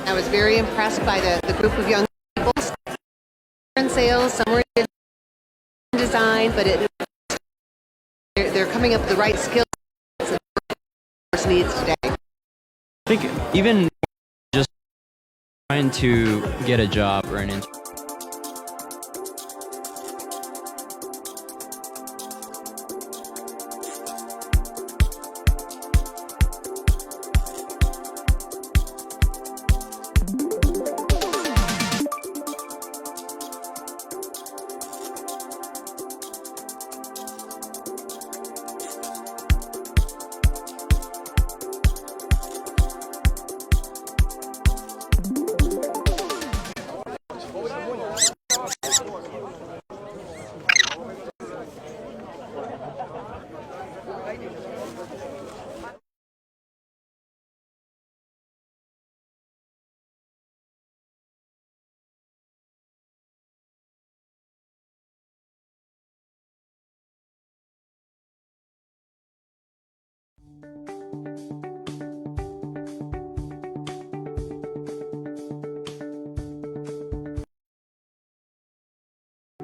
I was very impressed by the group of young people. Some were in sales, some were in design, but they're coming up with the right skills that the workforce needs today. I think even just trying to get a job or an internship.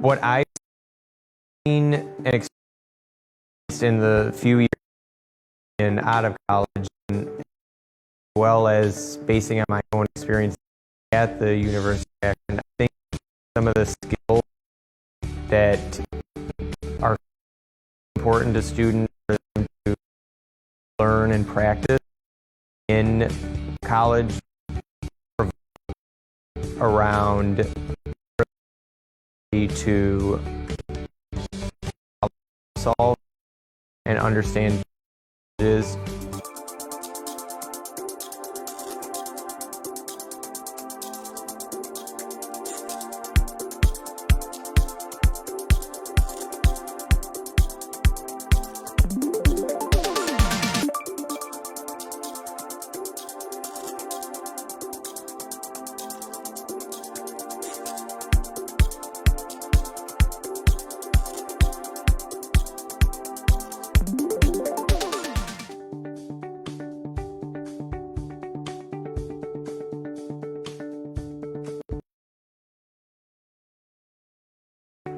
What I've seen and experienced in the few years and out of college, as well as basing on my own experience at the University of Akron, I think some of the skills that are important to students for them to learn and practice in college around to solve and understand is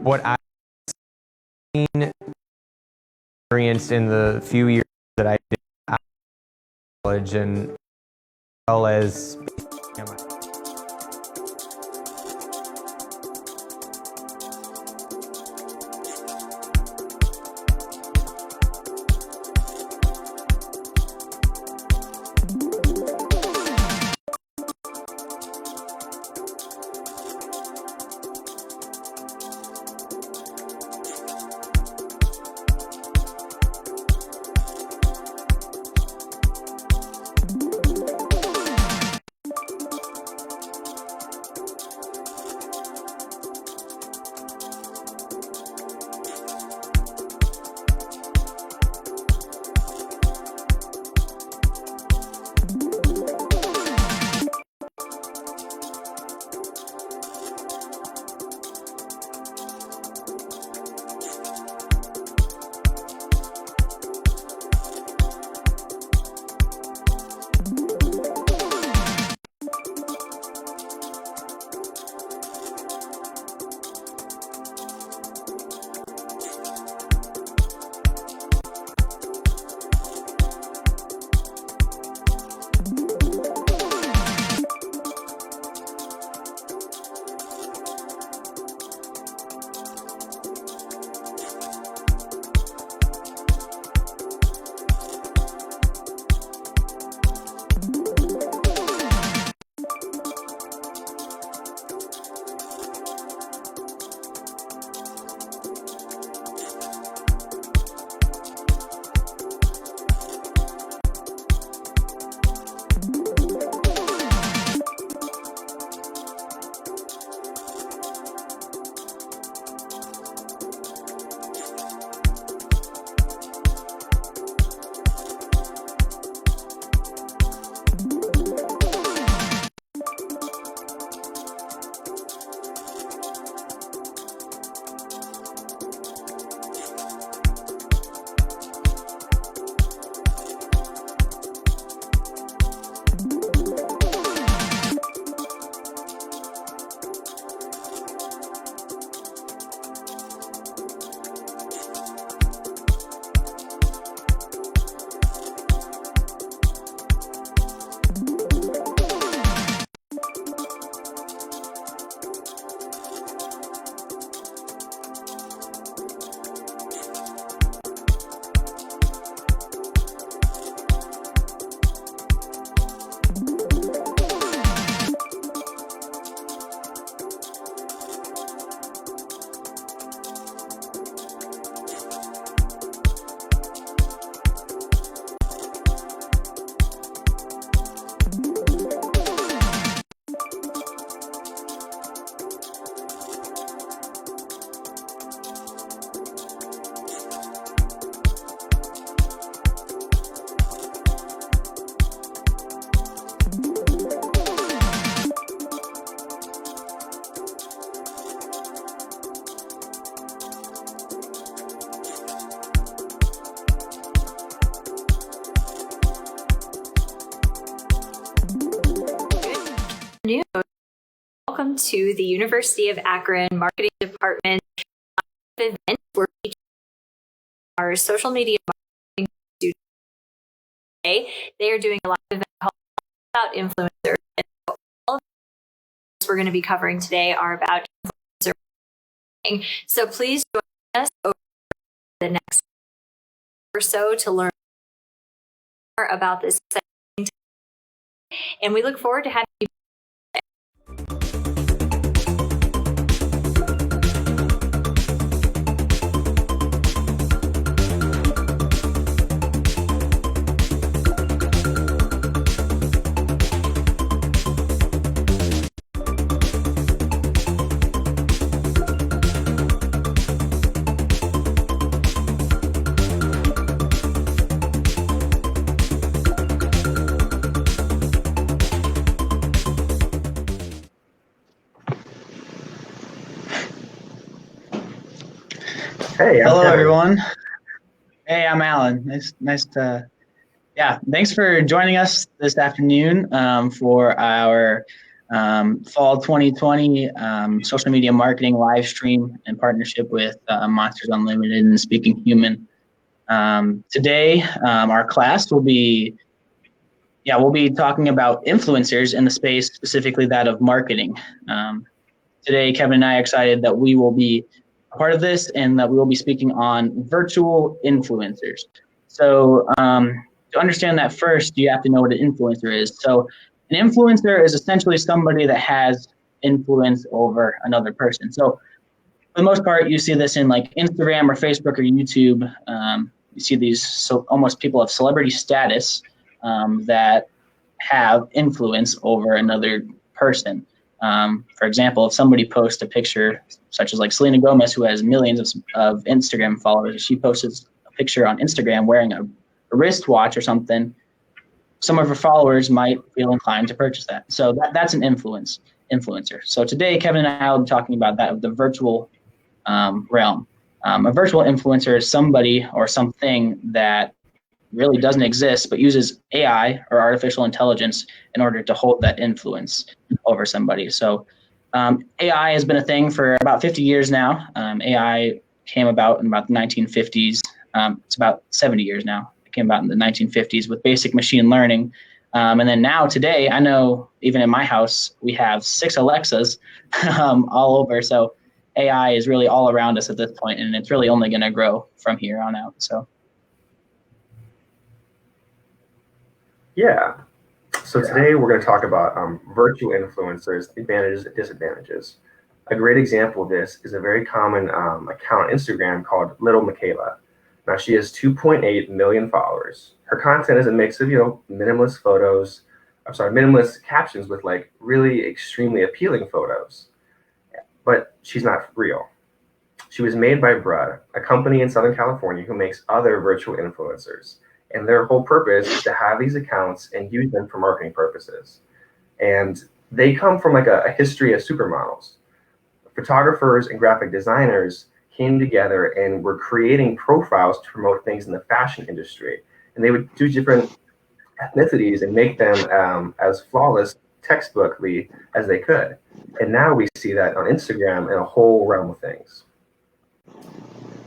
what I've seen and experienced in the few years that I did out of college, and as well as to the University of Akron Marketing Department event where we our social media marketing students today. They are doing a live event about influencers. And so all of the we're going to be covering today are about influencer marketing. So please join us over the next or so to learn more about this exciting topic. And we look forward to having you. Hey, Hello, Kevin. everyone. Hey, I'm Alan. Nice to, thanks for joining us this afternoon for our fall 2020 social media marketing live stream in partnership with Monsters Unlimited and Speaking Human. Today, our class will be, we'll be talking about influencers in the space, specifically that of marketing. Today, Kevin and I are excited that we will be part of this and that we will be speaking on virtual influencers. So to understand that first, you have to know what an influencer is. So an influencer is essentially somebody that has influence over another person. So for the most part, you see this in like Instagram or Facebook or YouTube. You see these almost people of celebrity status that have influence over another person. For example, if somebody posts a picture, such as like Selena Gomez, who has millions of Instagram followers, she posts a picture on Instagram wearing a wristwatch or something, some of her followers might feel inclined to purchase that. So that's an influencer. So today, Kevin and I will be talking about that of the virtual realm. A virtual influencer is somebody or something that really doesn't exist, but uses AI or artificial intelligence in order to hold that influence over somebody. So AI has been a thing for about 50 years now. AI came about in about the 1950s. It's about 70 years now. It came about in the 1950s with basic machine learning. And then now today, I know even in my house, we have 6 Alexas all over. So AI is really all around us at this point, and it's really only going to grow from here on out. So. Yeah. So today we're going to talk about virtual influencers, advantages and disadvantages. A great example of this is a very common account on Instagram called Little Michaela. Now she has 2.8 million followers. Her content is a mix of, minimalist minimalist captions with like really extremely appealing photos. But she's not real. She was made by Brud, a company in Southern California who makes other virtual influencers. And their whole purpose is to have these accounts and use them for marketing purposes. And they come from like a history of supermodels. Photographers and graphic designers came together and were creating profiles to promote things in the fashion industry. And they would do different ethnicities and make them as flawless textbookly as they could. And now we see that on Instagram in a whole realm of things.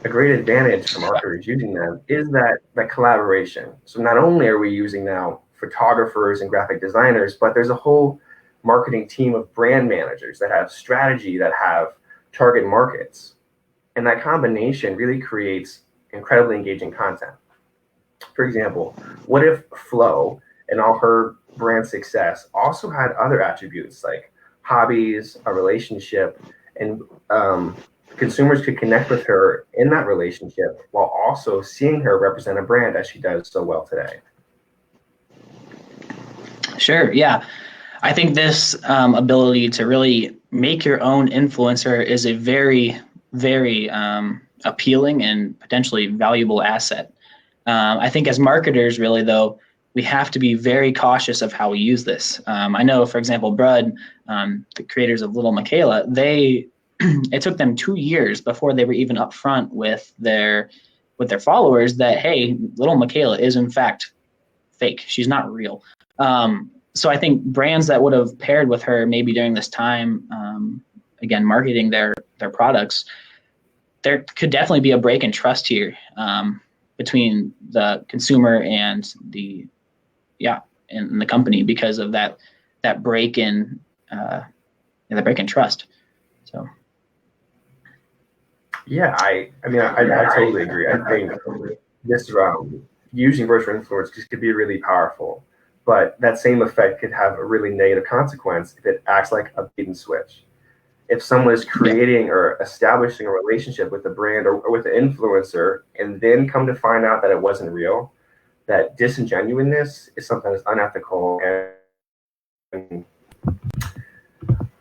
A great advantage for marketers using them is that collaboration. So not only are we using now photographers and graphic designers, but there's a whole marketing team of brand managers that have strategy, that have target markets. And that combination really creates incredibly engaging content. For example, what if Flo and all her brand success also had other attributes like hobbies, a relationship, and consumers could connect with her in that relationship while also seeing her represent a brand as she does so well today. Sure, yeah. I think this ability to really make your own influencer is a very, very appealing and potentially valuable asset. I think as marketers, really, though, we have to be very cautious of how we use this. I know, for example, Brud, the creators of Little Michaela, it took them 2 years before they were even upfront with their followers that, hey, Little Michaela is in fact fake. She's not real. so I think brands that would have paired with her maybe during this time, again, marketing their products, there could definitely be a break in trust here between the consumer and the company because of that break in trust. So Yeah, I mean, I totally agree. I think this using virtual influence just could be really powerful, but that same effect could have a really negative consequence if it acts like a bait and switch. If someone is creating or establishing a relationship with a brand or with an influencer and then come to find out that it wasn't real, that disingenuousness is something that's unethical.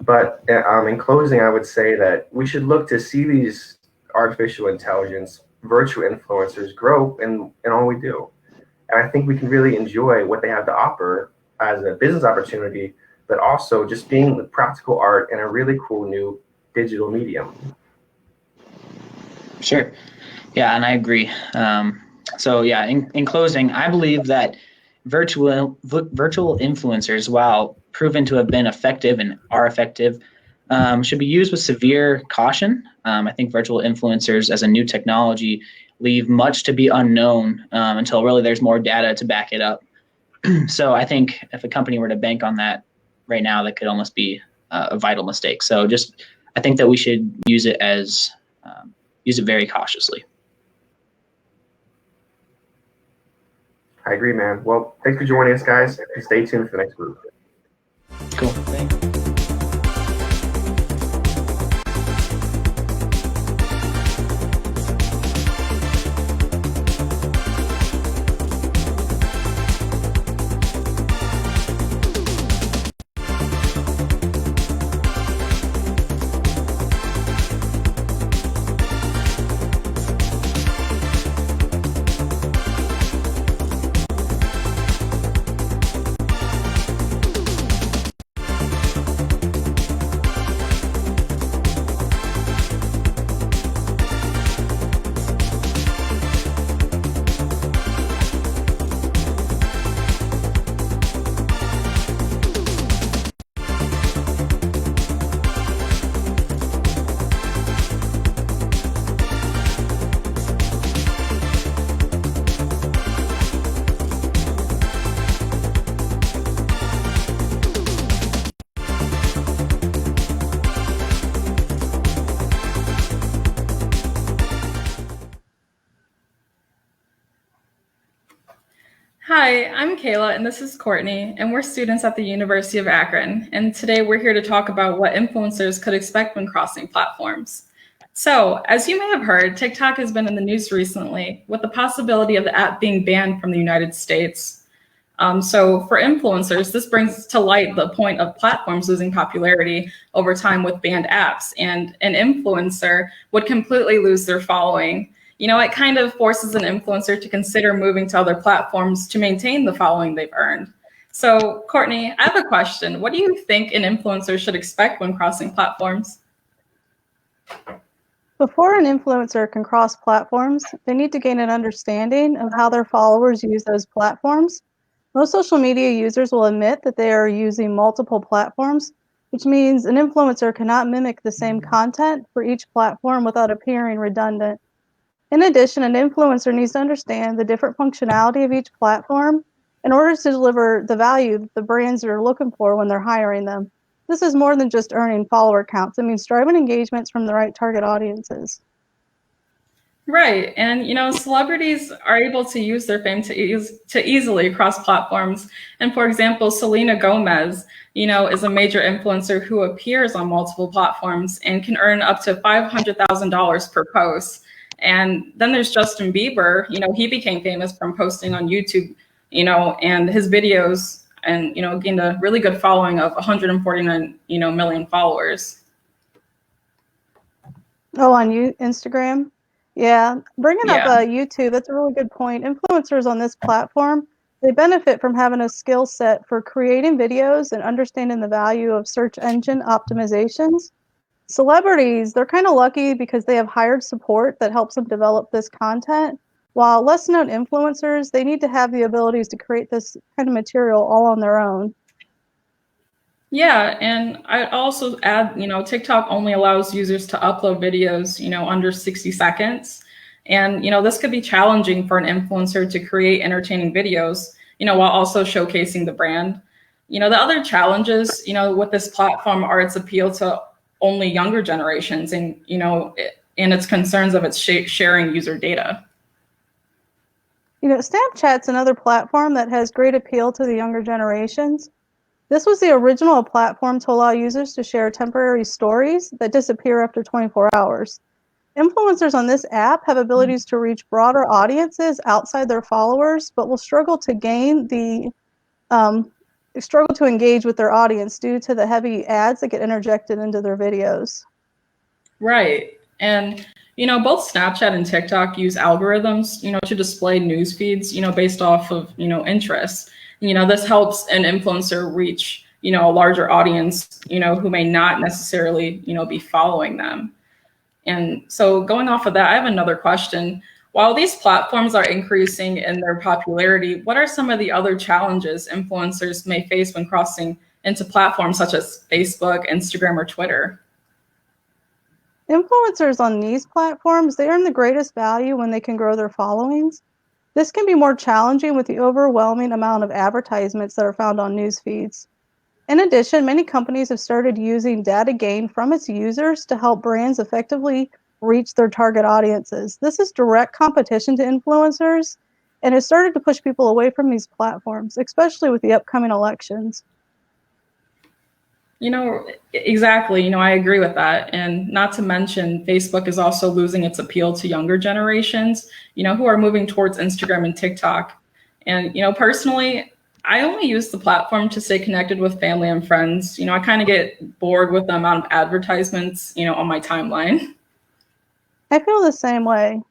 But in closing, I would say that we should look to see these artificial intelligence virtual influencers grow in all we do. And I think we can really enjoy what they have to offer as a business opportunity, but also just being the practical art in a really cool new digital medium. Sure. Yeah, and I agree. So yeah, in closing, I believe that virtual influencers, while proven to have been effective and are effective, should be used with severe caution. I think virtual influencers as a new technology leave much to be unknown until really there's more data to back it up. So I think if a company were to bank on that right now, that could almost be a vital mistake. So I think that we should use it very cautiously. I agree, man. Well, thanks for joining us, guys, and stay tuned for the next group. Cool. Thanks. Hi, I'm Kayla, and this is Courtney, and we're students at the University of Akron. And today we're here to talk about what influencers could expect when crossing platforms. So, as you may have heard, TikTok has been in the news recently with the possibility of the app being banned from the United States. So for influencers, this brings to light the point of platforms losing popularity over time with banned apps, and an influencer would completely lose their following. You know, it kind of forces an influencer to consider moving to other platforms to maintain the following they've earned. So, Courtney, I have a question. What do you think an influencer should expect when crossing platforms? Before an influencer can cross platforms, they need to gain an understanding of how their followers use those platforms. Most social media users will admit that they are using multiple platforms, which means an influencer cannot mimic the same content for each platform without appearing redundant. In addition, an influencer needs to understand the different functionality of each platform in order to deliver the value that the brands are looking for when they're hiring them. This is more than just earning follower counts. It means driving engagements from the right target audiences. Right. And, you know, celebrities are able to use their fame to easily cross platforms. And for example, Selena Gomez, you know, is a major influencer who appears on multiple platforms and can earn up to $500,000 per post. And then there's Justin Bieber. You know, he became famous from posting on YouTube, you know, and his videos, and, you know, gained a really good following of 149, million followers. Oh, on Instagram? Yeah, bringing up YouTube, that's a really good point. Influencers on this platform, they benefit from having a skill set for creating videos and understanding the value of search engine optimizations. Celebrities, they're kind of lucky because they have hired support that helps them develop this content, while less known influencers, they need to have the abilities to create this kind of material all on their own. Yeah, and I also add, TikTok only allows users to upload videos, under 60 seconds. And, this could be challenging for an influencer to create entertaining videos, while also showcasing the brand. The other challenges, with this platform are its appeal to only younger generations and, and its concerns of its sharing user data. Snapchat's another platform that has great appeal to the younger generations. This was the original platform to allow users to share temporary stories that disappear after 24 hours. Influencers on this app have abilities to reach broader audiences outside their followers, but will struggle to engage with their audience due to the heavy ads that get interjected into their videos. Right. And, both Snapchat and TikTok use algorithms, to display news feeds, based off of, interests. This helps an influencer reach, a larger audience, who may not necessarily, be following them. And so going off of that, I have another question. While these platforms are increasing in their popularity, what are some of the other challenges influencers may face when crossing into platforms such as Facebook, Instagram, or Twitter? Influencers on these platforms, they earn the greatest value when they can grow their followings. This can be more challenging with the overwhelming amount of advertisements that are found on news feeds. In addition, many companies have started using data gained from its users to help brands effectively reach their target audiences. This is direct competition to influencers and has started to push people away from these platforms, especially with the upcoming elections. Exactly. I agree with that. And not to mention, Facebook is also losing its appeal to younger generations, who are moving towards Instagram and TikTok. And, personally, I only use the platform to stay connected with family and friends. I kind of get bored with the amount of advertisements, on my timeline. I feel the same way.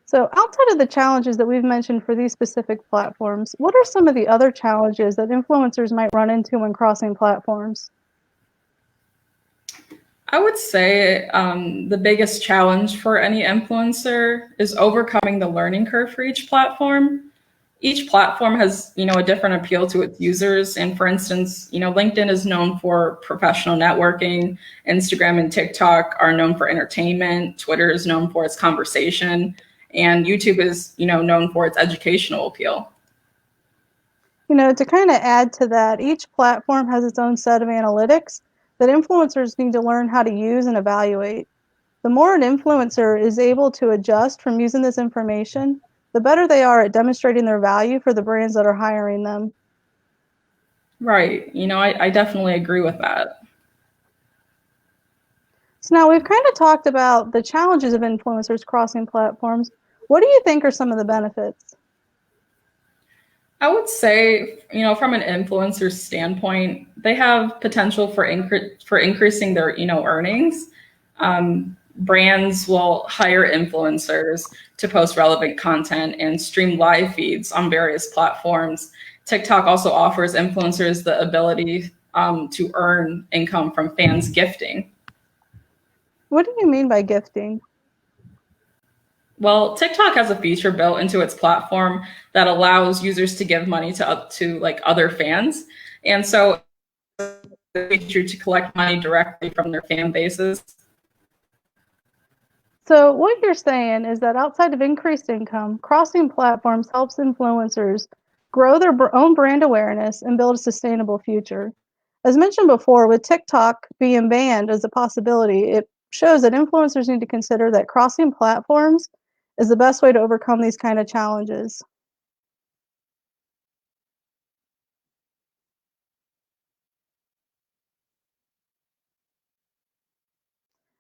So outside of the challenges that we've mentioned for these specific platforms, what are some of the other challenges that influencers might run into when crossing platforms? I would say the biggest challenge for any influencer is overcoming the learning curve for each platform. Each platform has, a different appeal to its users. And for instance, LinkedIn is known for professional networking. Instagram and TikTok are known for entertainment. Twitter is known for its conversation. And YouTube is, known for its educational appeal. To kind of add to that, each platform has its own set of analytics that influencers need to learn how to use and evaluate. The more an influencer is able to adjust from using this information, the better they are at demonstrating their value for the brands that are hiring them. Right. I definitely agree with that. So now we've kind of talked about the challenges of influencers crossing platforms. What do you think are some of the benefits? I would say, from an influencer standpoint, they have potential for increasing their, earnings. Brands will hire influencers to post relevant content and stream live feeds on various platforms. TikTok also offers influencers the ability to earn income from fans gifting. What do you mean by gifting? Well, TikTok has a feature built into its platform that allows users to give money to like other fans. And so the feature to collect money directly from their fan bases. So what you're saying is that outside of increased income, crossing platforms helps influencers grow their own brand awareness and build a sustainable future. As mentioned before, with TikTok being banned as a possibility, it shows that influencers need to consider that crossing platforms is the best way to overcome these kind of challenges.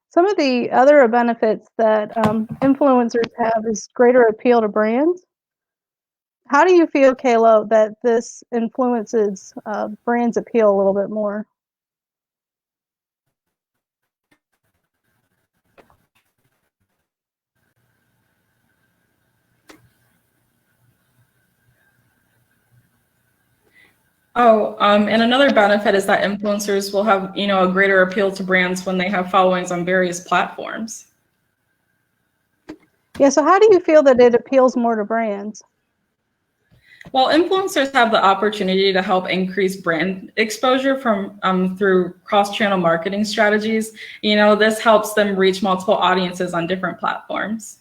Some of the other benefits that influencers have is greater appeal to brands. How do you feel, Kayla, that this influences brands' appeal a little bit more? Oh, and another benefit is that influencers will have, a greater appeal to brands when they have followings on various platforms. Yeah, so how do you feel that it appeals more to brands? Well, influencers have the opportunity to help increase brand exposure from through cross-channel marketing strategies. This helps them reach multiple audiences on different platforms.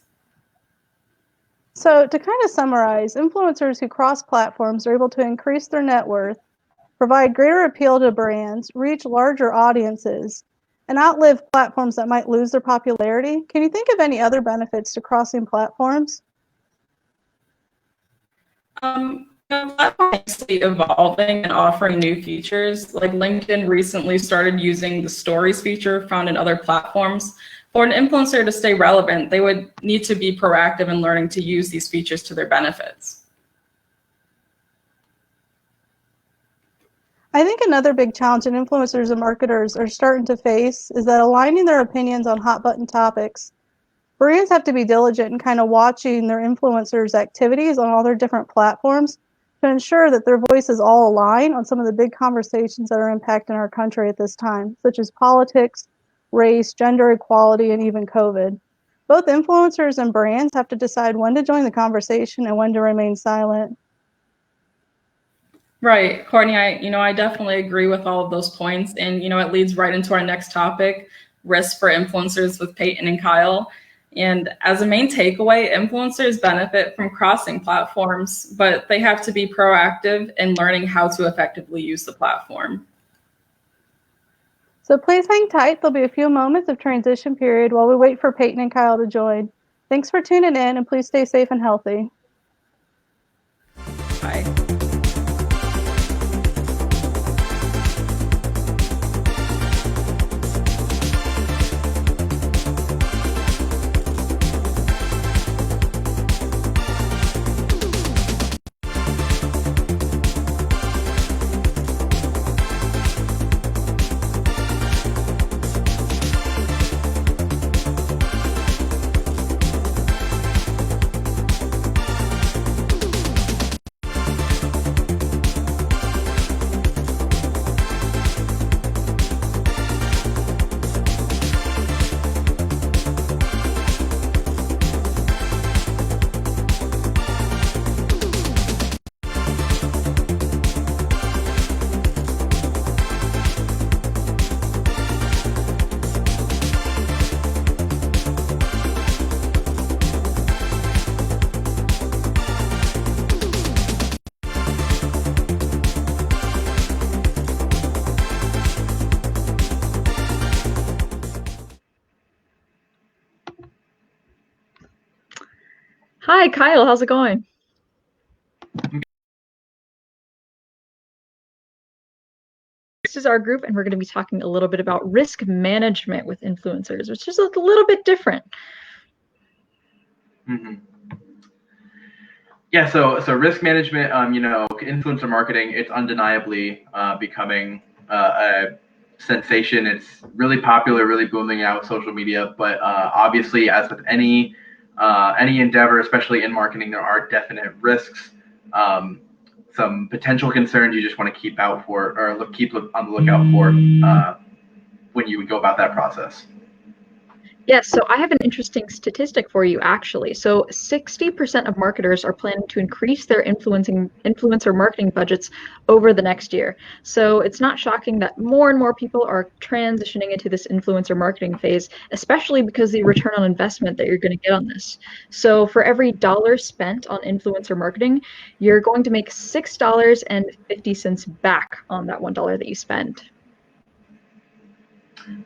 So to kind of summarize, influencers who cross platforms are able to increase their net worth, provide greater appeal to brands, reach larger audiences, and outlive platforms that might lose their popularity. Can you think of any other benefits to crossing platforms? The platform is constantly evolving and offering new features. Like LinkedIn recently started using the stories feature found in other platforms. For an influencer to stay relevant, they would need to be proactive in learning to use these features to their benefits. I think another big challenge that influencers and marketers are starting to face is that aligning their opinions on hot button topics. Brands have to be diligent in kind of watching their influencers' activities on all their different platforms to ensure that their voices all align on some of the big conversations that are impacting our country at this time, such as politics, race, gender equality, and even COVID. Both influencers and brands have to decide when to join the conversation and when to remain silent. Right, Courtney, I definitely agree with all of those points. And, it leads right into our next topic, risk for influencers with Peyton and Kyle. And as a main takeaway, influencers benefit from crossing platforms, but they have to be proactive in learning how to effectively use the platform. So please hang tight. There'll be a few moments of transition period while we wait for Peyton and Kyle to join. Thanks for tuning in, and please stay safe and healthy. Bye. Hi, Kyle. How's it going? This is our group, and we're going to be talking a little bit about risk management with influencers, which is a little bit different. Mm-hmm. Yeah, so risk management, influencer marketing, it's undeniably becoming a sensation. It's really popular, really booming out with social media. But obviously, as with any endeavor, especially in marketing, there are definite risks, some potential concerns you just want to keep out for, or keep on the lookout for when you would go about that process. Yes, so I have an interesting statistic for you, actually. So 60% of marketers are planning to increase their influencer marketing budgets over the next year. So it's not shocking that more and more people are transitioning into this influencer marketing phase, especially because the return on investment that you're going to get on this. So for every dollar spent on influencer marketing, you're going to make $6.50 back on that $1 that you spend.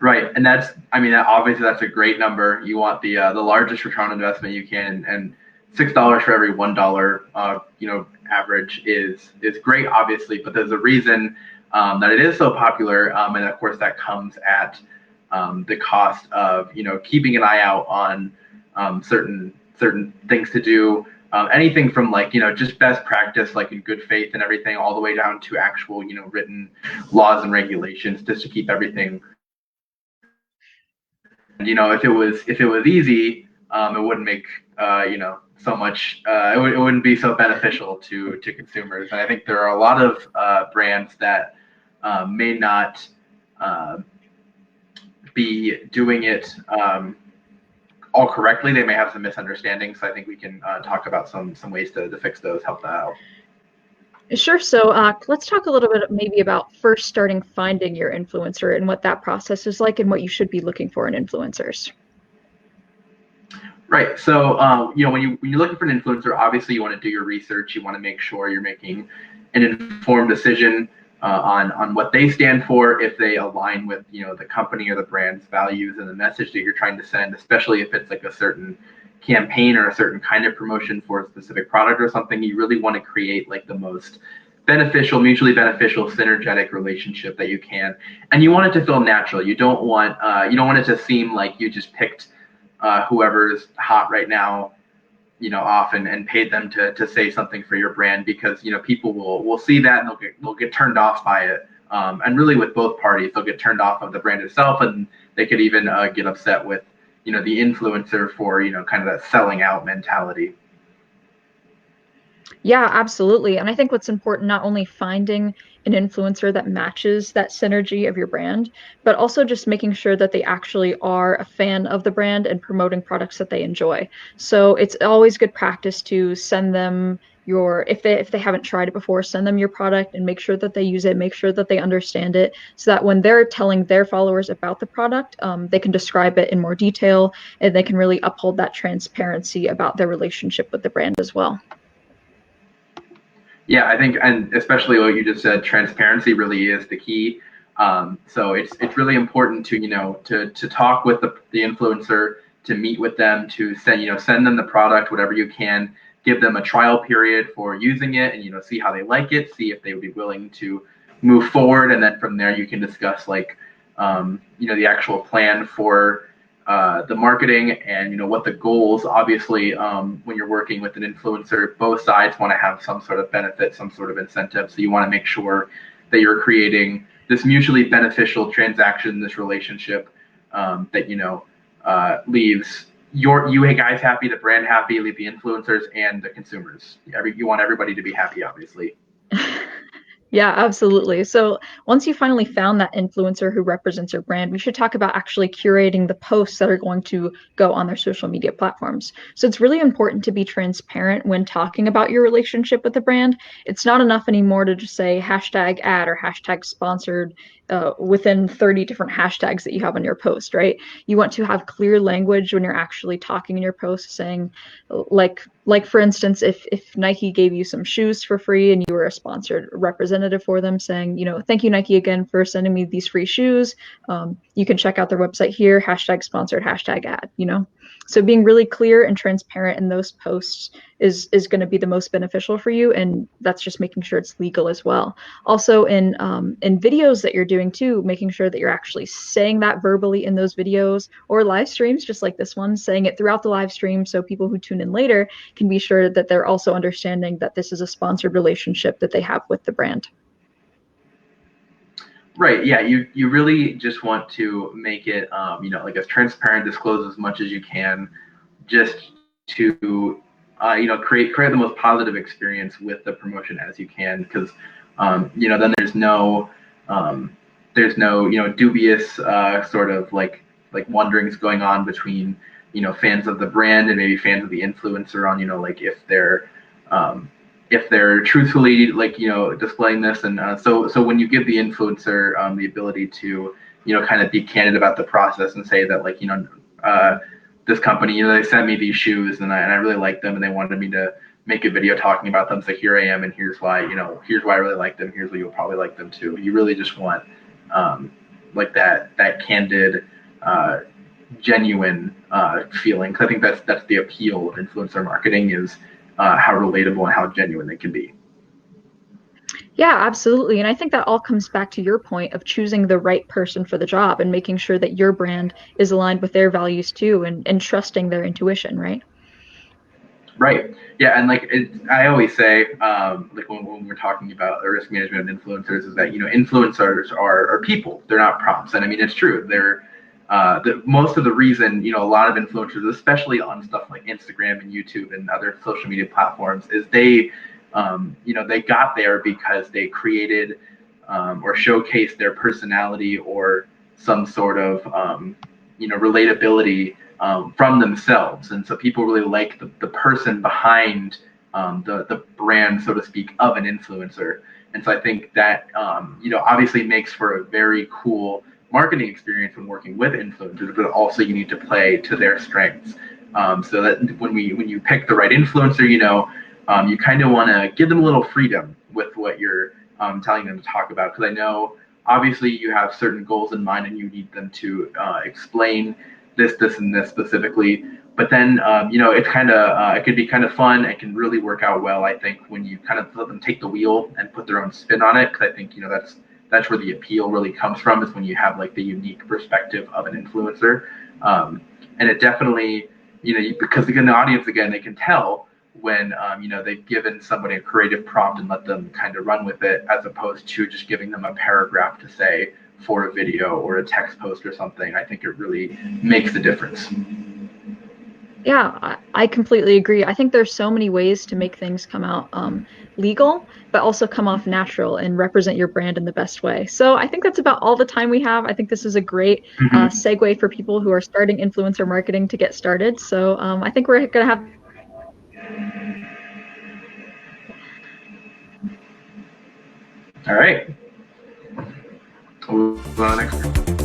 Right, and obviously that's a great number. You want the largest return on investment you can, and $6 for every $1, average is great, obviously. But there's a reason that it is so popular, and of course that comes at the cost of keeping an eye out on certain things to do. Anything from just best practice, like in good faith and everything, all the way down to actual written laws and regulations, just to keep everything. If it was easy, it wouldn't make so much. It wouldn't be so beneficial to consumers. And I think there are a lot of brands that may not be doing it all correctly. They may have some misunderstandings. So I think we can talk about some ways to fix those, help that out. Sure. So let's talk a little bit maybe about first starting finding your influencer and what that process is like and what you should be looking for in influencers. Right. So, when you're looking for an influencer, obviously you want to do your research. You want to make sure you're making an informed decision on what they stand for, if they align with the company or the brand's values and the message that you're trying to send, especially if it's like a certain campaign or a certain kind of promotion for a specific product or something. You really want to create like the most beneficial, mutually beneficial, synergetic relationship that you can, and you want it to feel natural. You don't want it to seem like you just picked whoever's hot right now, off and paid them to say something for your brand, because people will see that and they'll get turned off by it. And really with both parties, they'll get turned off of the brand itself, and they could even get upset with the influencer for kind of that selling out mentality. Yeah, absolutely. And I think what's important, not only finding an influencer that matches that synergy of your brand, but also just making sure that they actually are a fan of the brand and promoting products that they enjoy. So it's always good practice to send them if they haven't tried it before, send them your product and make sure that they use it, make sure that they understand it, so that when they're telling their followers about the product, they can describe it in more detail, and they can really uphold that transparency about their relationship with the brand as well. Yeah, I think, and especially what you just said, transparency really is the key. So it's really important to talk with the influencer, to meet with them, to send them the product, whatever you can, give them a trial period for using it, and see how they like it, see if they would be willing to move forward, and then from there you can discuss like the actual plan for the marketing and what the goals. Obviously, when you're working with an influencer, both sides want to have some sort of benefit, some sort of incentive. So you want to make sure that you're creating this mutually beneficial transaction, this relationship that leaves you guys happy, the brand happy, leave the influencers and the consumers. You want everybody to be happy, obviously. Yeah, absolutely. So once you finally found that influencer who represents your brand, we should talk about actually curating the posts that are going to go on their social media platforms. So it's really important to be transparent when talking about your relationship with the brand. It's not enough anymore to just say hashtag ad or hashtag sponsored within 30 different hashtags that you have on your post, right? You want to have clear language when you're actually talking in your post, saying like for instance, if Nike gave you some shoes for free and you were a sponsored representative for them, saying, thank you, Nike, again for sending me these free shoes. You can check out their website here, hashtag sponsored, hashtag ad, So being really clear and transparent in those posts is going to be the most beneficial for you, and that's just making sure it's legal as well. Also in videos that you're doing too, making sure that you're actually saying that verbally in those videos or live streams, just like this one, saying it throughout the live stream so people who tune in later can be sure that they're also understanding that this is a sponsored relationship that they have with the brand. Right. Yeah. You really just want to make it, like as transparent, disclose as much as you can, just to, create the most positive experience with the promotion as you can, because, then there's no, dubious sort of like wonderings going on between, fans of the brand and maybe fans of the influencer on, like if they're truthfully displaying this. And so when you give the influencer the ability to kind of be candid about the process and say that this company, they sent me these shoes and I really like them and they wanted me to make a video talking about them, so here I am and here's why I really like them, here's why you'll probably like them too. You really just want that candid genuine feeling, because I think that's the appeal of influencer marketing, is how relatable and how genuine they can be. Yeah, absolutely. And I think that all comes back to your point of choosing the right person for the job and making sure that your brand is aligned with their values too, and trusting their intuition, right? Right. Yeah. And I always say, when we're talking about the risk management of influencers, is that, influencers are people, they're not prompts. And I mean, it's true. They're most of the reason, a lot of influencers, especially on stuff like Instagram and YouTube and other social media platforms, is they got there because they created or showcased their personality or some sort of, relatability from themselves. And so people really like the person behind the brand, so to speak, of an influencer. And so I think that obviously makes for a very cool marketing experience when working with influencers, but also you need to play to their strengths. So that when you pick the right influencer, you kind of want to give them a little freedom with what you're telling them to talk about. Because I know obviously you have certain goals in mind and you need them to explain this, and this specifically. But then, it's it could be kind of fun. It can really work out well, I think, when you kind of let them take the wheel and put their own spin on it. Because I think, that's where the appeal really comes from, is when you have like the unique perspective of an influencer. And it definitely, because again, the audience, again, they can tell when, they've given somebody a creative prompt and let them kind of run with it, as opposed to just giving them a paragraph to say for a video or a text post or something. I think it really makes a difference. Yeah, I completely agree. I think there's so many ways to make things come out legal, but also come off natural and represent your brand in the best way. So I think that's about all the time we have. I think this is a great segue for people who are starting influencer marketing to get started. So I think we're going to have... All right. We'll move on to the next group.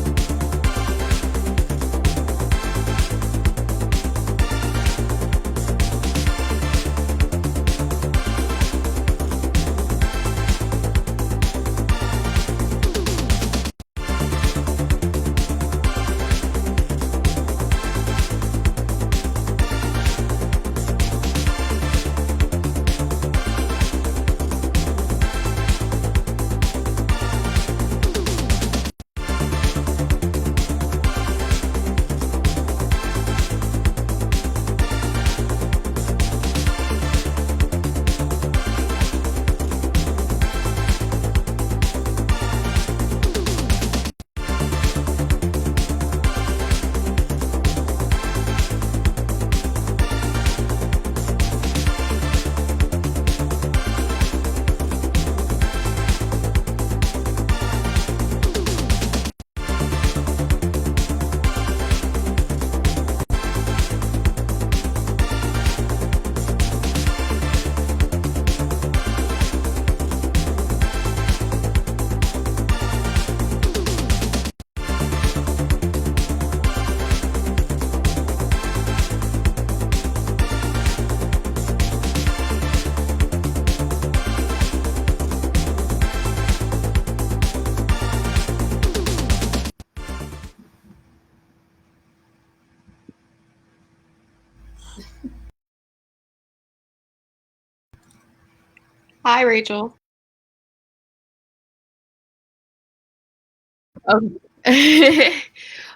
Hi, Rachel.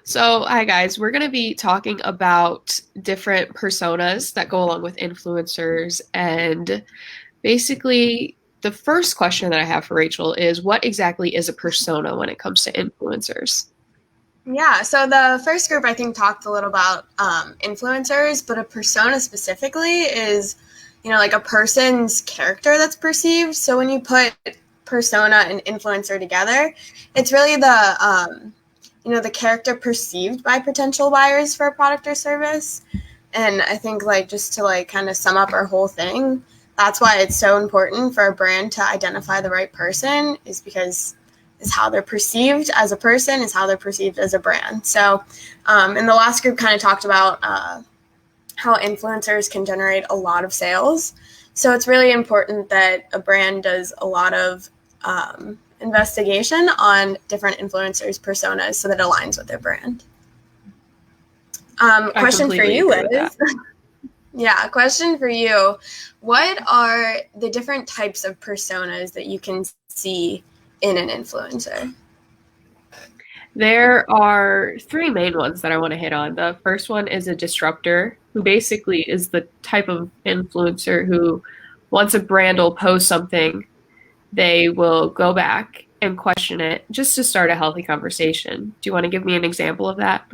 So, hi guys. We're going to be talking about different personas that go along with influencers. And basically, the first question that I have for Rachel is, what exactly is a persona when it comes to influencers? Yeah, so the first group I think talked a little about influencers, but a persona specifically is, like a person's character that's perceived. So when you put persona and influencer together, it's really the the character perceived by potential buyers for a product or service. And I think just to kind of sum up our whole thing, that's why it's so important for a brand to identify the right person, is because is how they're perceived as a person, is how they're perceived as a brand. So in the last group kind of talked about how influencers can generate a lot of sales. So it's really important that a brand does a lot of investigation on different influencers' personas so that it aligns with their brand. Question for you, Liz. Yeah, question for you. What are the different types of personas that you can see in an influencer? There are three main ones that I want to hit on. The first one is a disruptor, who basically is the type of influencer who, once a brand will post something, they will go back and question it just to start a healthy conversation. Do you want to give me an example of that?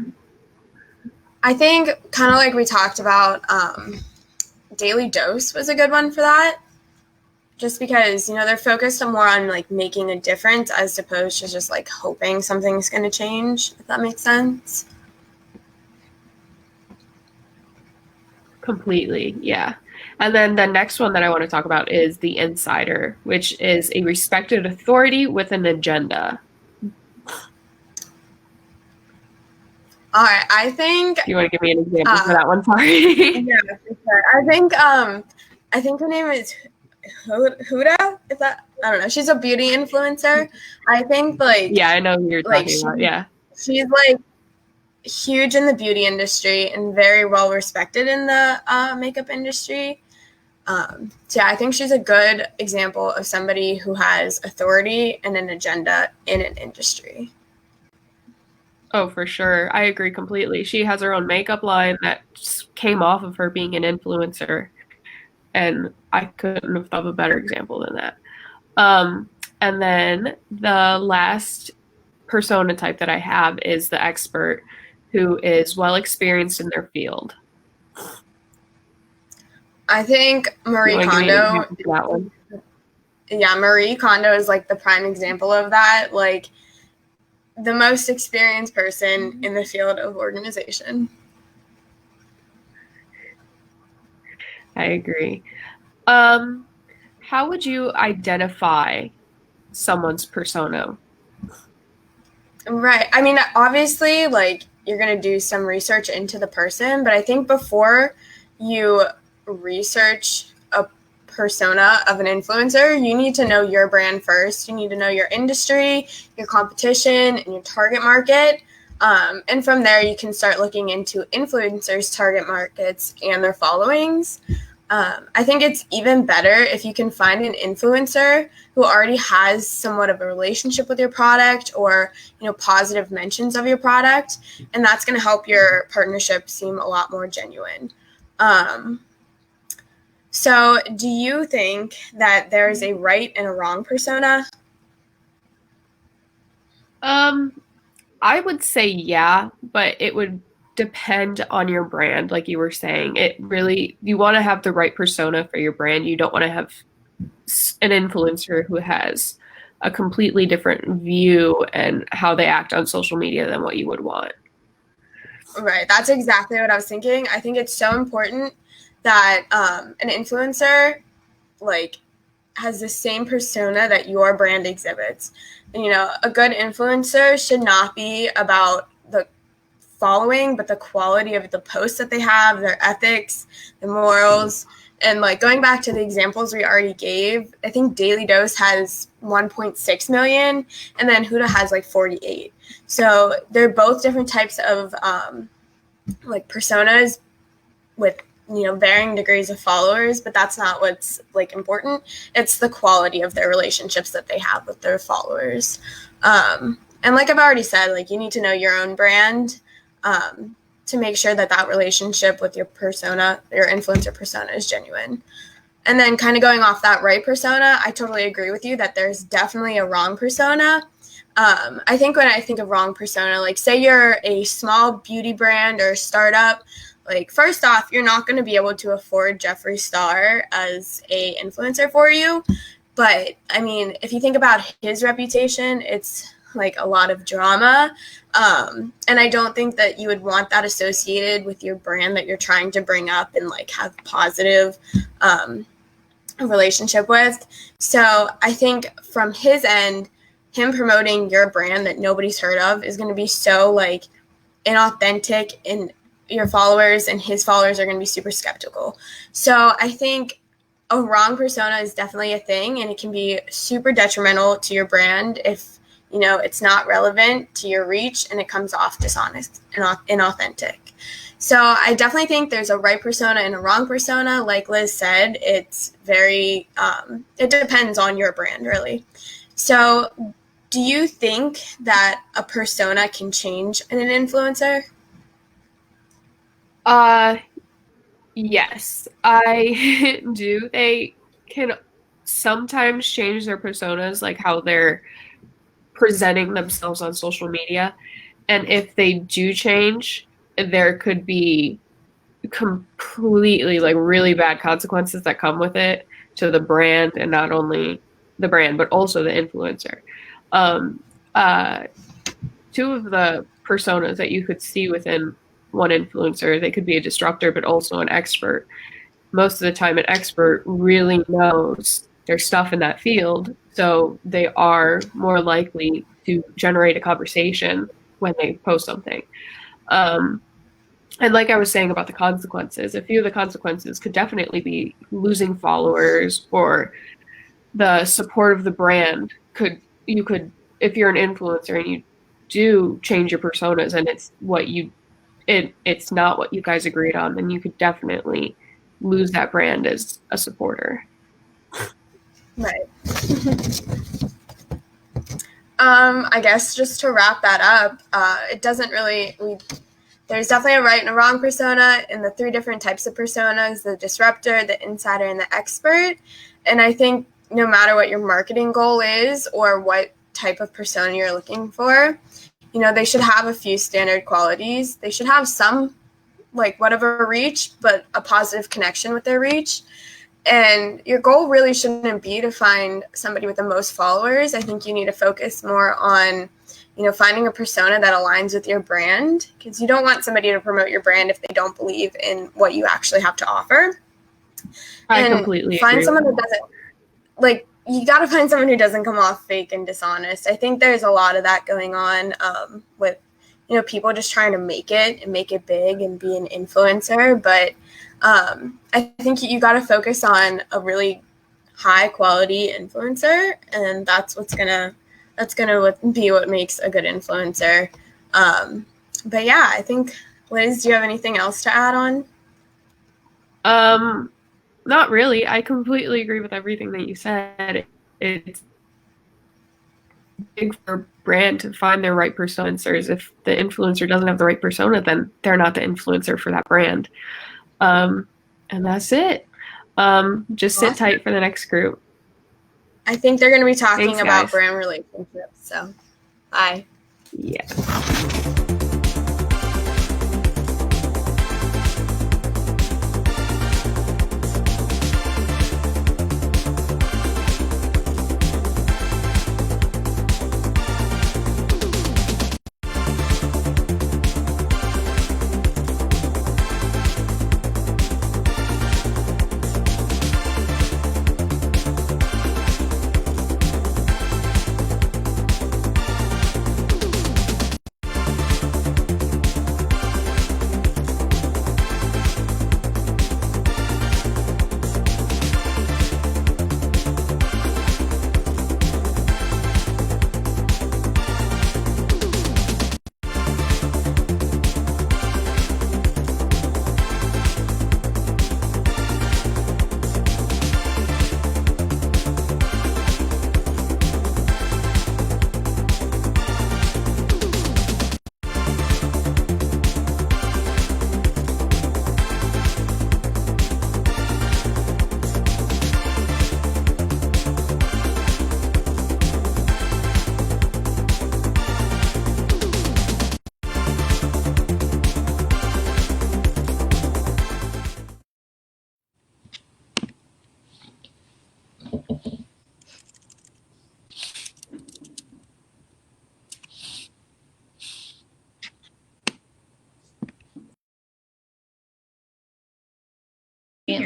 I think kind of like we talked about, Daily Dose was a good one for that. Just because, they're focused more on making a difference as opposed to just hoping something's going to change, if that makes sense. Completely, yeah. And then the next one that I want to talk about is the insider, which is a respected authority with an agenda. All right, I think. Do you want to give me an example for that one? Sorry. Yeah, for sure. I think her name is Huda. Is that, I don't know. She's a beauty influencer. I think yeah, I know who you're talking about. Yeah, she's like huge in the beauty industry and very well respected in the makeup industry. So yeah, I think she's a good example of somebody who has authority and an agenda in an industry. Oh, for sure. I agree completely. She has her own makeup line that came off of her being an influencer. And I couldn't have thought of a better example than that. And then the last persona type that I have is the expert who is well experienced in their field. I think Marie Kondo. Yeah, Marie Kondo is like the prime example of that. Like, the most experienced person in the field of organization. I agree. How would you identify someone's persona? Right. I mean, obviously, like, you're going to do some research into the person, but I think before you research a persona of an influencer, you need to know your brand first. You need to know your industry, your competition, and your target market. And from there, you can start looking into influencers' target markets and their followings. I think it's even better if you can find an influencer who already has somewhat of a relationship with your product, or, you know, positive mentions of your product, and that's going to help your partnership seem a lot more genuine. So do you think that there's a right and a wrong persona? I would say yeah, but it would depend on your brand. Like you were saying, you want to have the right persona for your brand. You don't want to have an influencer who has a completely different view and how they act on social media than what you would want. Right. That's exactly what I was thinking. I think it's so important that an influencer like has the same persona that your brand exhibits. And, you know, a good influencer should not be about the following, but the quality of the posts that they have, their ethics, their morals. And like going back to the examples we already gave, I think Daily Dose has 1.6 million, and then Huda has like 48. So they're both different types of like personas with, you know, varying degrees of followers, but that's not what's like important. It's the quality of their relationships that they have with their followers. And like I've already said, like you need to know your own brand to make sure that that relationship with your persona, your influencer persona, is genuine. And then kind of going off that right persona, I totally agree with you that there's definitely a wrong persona. I think when I think of wrong persona, like say you're a small beauty brand or startup, like first off, you're not going to be able to afford Jeffree Star as a influencer for you. But I mean, if you think about his reputation, it's like a lot of drama. And I don't think that you would want that associated with your brand that you're trying to bring up and like have positive relationship with. So I think from his end, him promoting your brand that nobody's heard of is going to be so like inauthentic, and your followers and his followers are going to be super skeptical. So I think a wrong persona is definitely a thing, and it can be super detrimental to your brand if, you know, it's not relevant to your reach and it comes off dishonest and inauthentic. So I definitely think there's a right persona and a wrong persona. Like Liz said, it's very, it depends on your brand, really. So do you think that a persona can change in an influencer? Yes, I do. They can sometimes change their personas, like how they're presenting themselves on social media. And if they do change, there could be completely like really bad consequences that come with it to the brand, and not only the brand, but also the influencer. Two of the personas that you could see within one influencer. They could be a disruptor, but also an expert. Most of the time, an expert really knows their stuff in that field, so they are more likely to generate a conversation when they post something. And like I was saying about the consequences, a few of the consequences could definitely be losing followers, or the support of the brand you could, if you're an influencer and you do change your personas and it's not what you guys agreed on, then you could definitely lose that brand as a supporter. Right. I guess just to wrap that up, it doesn't really, there's definitely a right and a wrong persona in the 3 different types of personas: the disruptor, the insider, and the expert. And I think no matter what your marketing goal is or what type of persona you're looking for, they should have a few standard qualities. They should have some, like, whatever reach, but a positive connection with their reach. And your goal really shouldn't be to find somebody with the most followers. I think you need to focus more on, finding a persona that aligns with your brand, because you don't want somebody to promote your brand if they don't believe in what you actually have to offer. I completely find agree. someone that doesn't, you got to find someone who doesn't come off fake and dishonest. I think there's a lot of that going on with, people just trying to make it big and be an influencer. But I think you got to focus on a really high quality influencer, and that's gonna be what makes a good influencer. But yeah, I think, Liz, do you have anything else to add on? Not really. I completely agree with everything that you said. It's big for a brand to find their right personas. If the influencer doesn't have the right persona, then they're not the influencer for that brand. And that's it. Just sit tight for the next group. I think they're going to be talking Thanks, about guys. brand relationships. So, bye. Yeah.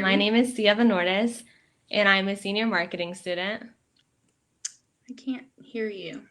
My name is Cia Vanordes, and I'm a senior marketing student. I can't hear you.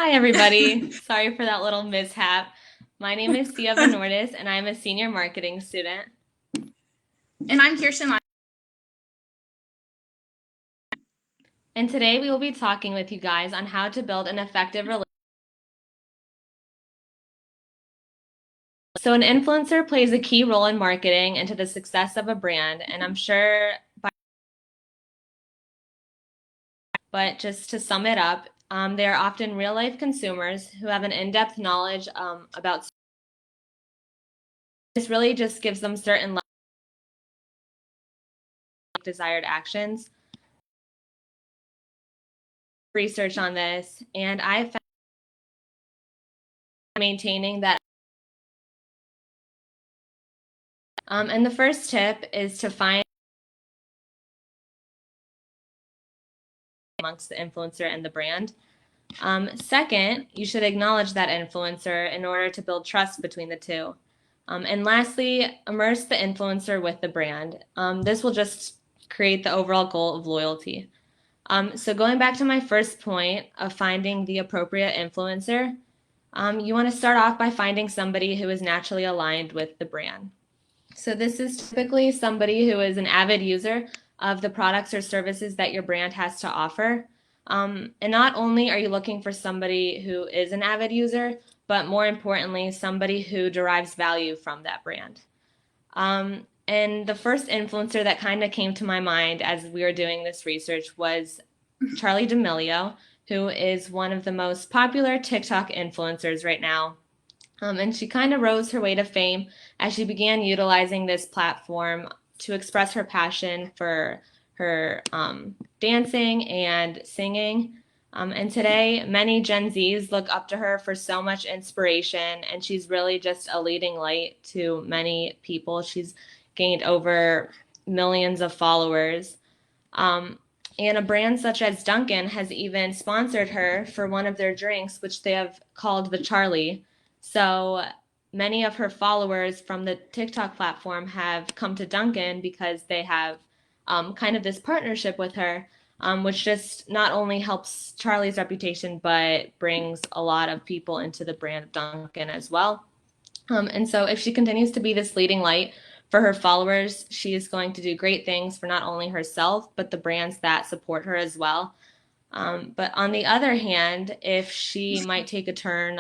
Hi, everybody. Sorry for that little mishap. My name is Sia Vanordis, and I'm a senior marketing student. And I'm Kirsten. And today we will be talking with you guys on how to build an effective relationship. So an influencer plays a key role in marketing and to the success of a brand, and I'm sure but just to sum it up, they are often real-life consumers who have an in-depth knowledge about. This really just gives them certain desired actions. Research on this, and I found maintaining that. And the first tip is to find amongst the influencer and the brand. Second, you should acknowledge that influencer in order to build trust between the two. And lastly, immerse the influencer with the brand. This will just create the overall goal of loyalty. So going back to my first point of finding the appropriate influencer, you want to start off by finding somebody who is naturally aligned with the brand. So this is typically somebody who is an avid user of the products or services that your brand has to offer. And not only are you looking for somebody who is an avid user, but more importantly, somebody who derives value from that brand. And the first influencer that kind of came to my mind as we were doing this research was Charli D'Amelio, who is one of the most popular TikTok influencers right now. And she kind of rose her way to fame as she began utilizing this platform to express her passion for her dancing and singing. And today, many Gen Zs look up to her for so much inspiration, and she's really just a leading light to many people. She's gained over millions of followers. And a brand such as Dunkin' has even sponsored her for one of their drinks, which they have called the Charli. So many of her followers from the TikTok platform have come to Dunkin' because they have kind of this partnership with her, which just not only helps Charli's reputation, but brings a lot of people into the brand of Dunkin' as well. And so if she continues to be this leading light for her followers, she is going to do great things for not only herself, but the brands that support her as well. But on the other hand, if she might take a turn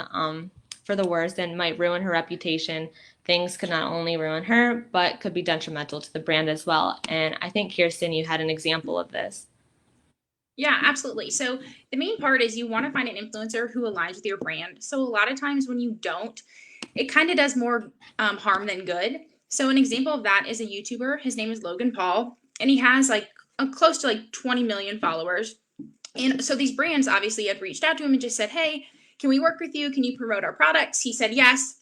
for the worse and might ruin her reputation, things could not only ruin her, but could be detrimental to the brand as well. And I think, Kirsten, you had an example of this. Yeah, absolutely. So the main part is you want to find an influencer who aligns with your brand. So a lot of times when you don't, it kind of does more harm than good. So an example of that is a YouTuber. His name is Logan Paul, and he has like close to like 20 million followers. And so these brands obviously had reached out to him and just said, hey, can we work with you? Can you promote our products? He said yes.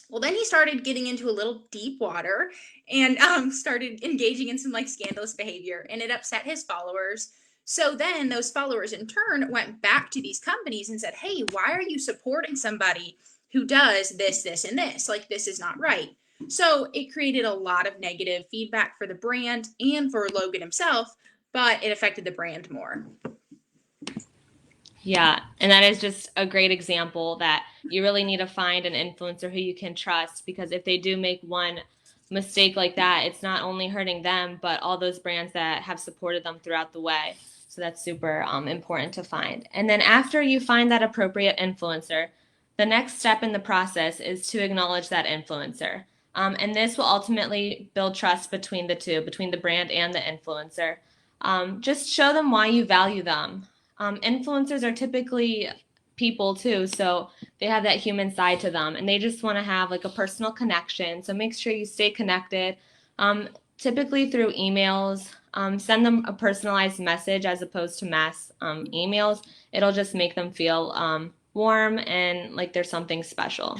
Well, then he started getting into a little deep water and started engaging in some like scandalous behavior, and it upset his followers. So then those followers in turn went back to these companies and said, hey, why are you supporting somebody who does this, this, and this? Like, this is not right. So it created a lot of negative feedback for the brand and for Logan himself, but it affected the brand more. Yeah, and that is just a great example that you really need to find an influencer who you can trust, because if they do make one mistake like that, it's not only hurting them, but all those brands that have supported them throughout the way. So that's super important to find. And then after you find that appropriate influencer, the next step in the process is to acknowledge that influencer. And this will ultimately build trust between the two, between the brand and the influencer. Just show them why you value them. Influencers are typically people too, so they have that human side to them, and they just want to have like a personal connection. So make sure you stay connected, typically through emails. Send them a personalized message as opposed to mass emails. It'll just make them feel warm and like there's something special.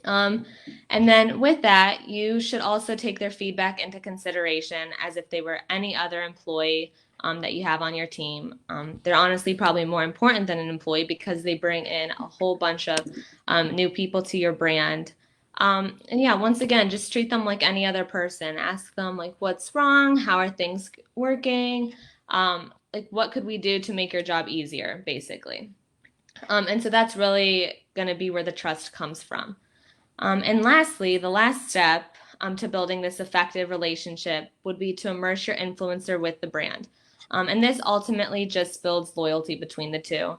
And then with that, you should also take their feedback into consideration as if they were any other employee that you have on your team. They're honestly probably more important than an employee because they bring in a whole bunch of new people to your brand. And yeah, once again, just treat them like any other person. Ask them like, what's wrong? How are things working? Like, what could we do to make your job easier, basically? And so that's really going to be where the trust comes from. And lastly, the last step to building this effective relationship would be to immerse your influencer with the brand. And this ultimately just builds loyalty between the two.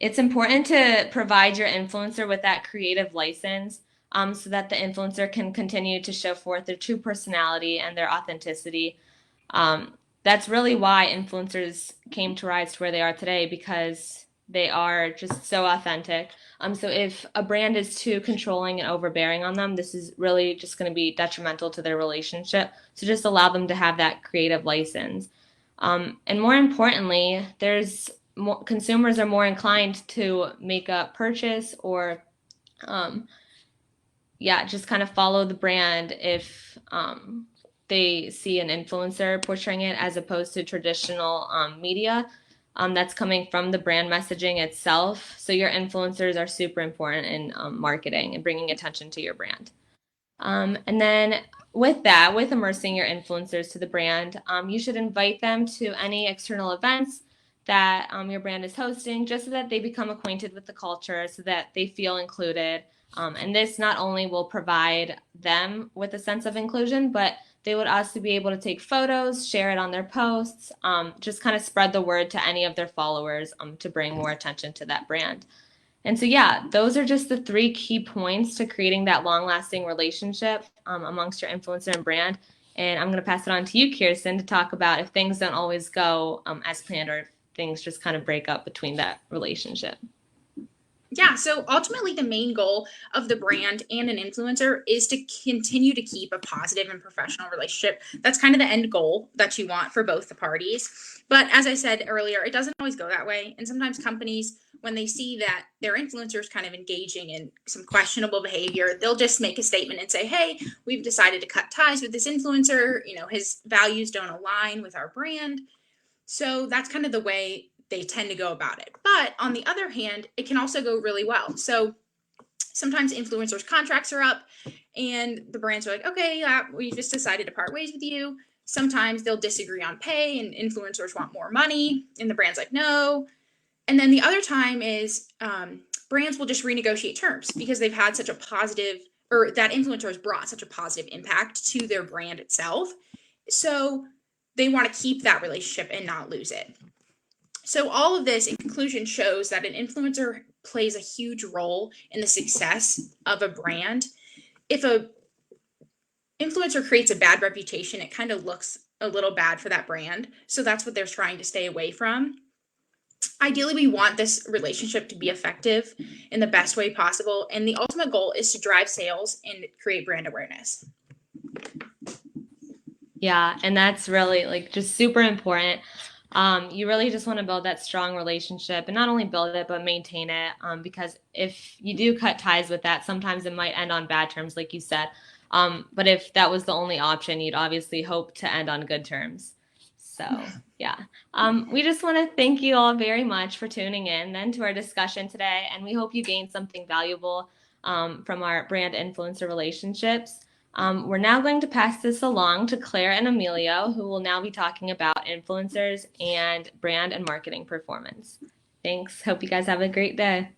It's important to provide your influencer with that creative license so that the influencer can continue to show forth their true personality and their authenticity. That's really why influencers came to rise to where they are today, because they are just so authentic. So if a brand is too controlling and overbearing on them, this is really just going to be detrimental to their relationship. So just allow them to have that creative license. And more importantly, consumers are more inclined to make a purchase or just kind of follow the brand if they see an influencer portraying it, as opposed to traditional media that's coming from the brand messaging itself. So your influencers are super important in marketing and bringing attention to your brand. And then with immersing your influencers to the brand, you should invite them to any external events that your brand is hosting, just so that they become acquainted with the culture, so that they feel included. And this not only will provide them with a sense of inclusion, but they would also be able to take photos, share it on their posts, just kind of spread the word to any of their followers to bring more attention to that brand. And so, those are just the 3 key points to creating that long-lasting relationship amongst your influencer and brand. And I'm going to pass it on to you, Kirsten, to talk about if things don't always go as planned, or if things just kind of break up between that relationship. Yeah, so ultimately the main goal of the brand and an influencer is to continue to keep a positive and professional relationship. That's kind of the end goal that you want for both the parties. But as I said earlier, it doesn't always go that way. And sometimes companies, when they see that their influencer is kind of engaging in some questionable behavior, they'll just make a statement and say, hey, we've decided to cut ties with this influencer. His values don't align with our brand. So that's kind of the way they tend to go about it. But on the other hand, it can also go really well. So sometimes influencers' contracts are up and the brands are like, okay, we just decided to part ways with you. Sometimes they'll disagree on pay and influencers want more money and the brand's like, no. And then the other time is brands will just renegotiate terms because they've had such a positive, or that influencer has brought such a positive impact to their brand itself. So they want to keep that relationship and not lose it. So all of this in conclusion shows that an influencer plays a huge role in the success of a brand. If a influencer creates a bad reputation, it kind of looks a little bad for that brand. So that's what they're trying to stay away from. Ideally, we want this relationship to be effective in the best way possible. And the ultimate goal is to drive sales and create brand awareness. Yeah, and that's really just super important. You really just want to build that strong relationship, and not only build it, but maintain it. Because if you do cut ties with that, sometimes it might end on bad terms, like you said. But if that was the only option, you'd obviously hope to end on good terms. So, we just want to thank you all very much for tuning in then to our discussion today. And we hope you gained something valuable from our brand influencer relationships. We're now going to pass this along to Claire and Emilio, who will now be talking about influencers and brand and marketing performance. Thanks. Hope you guys have a great day.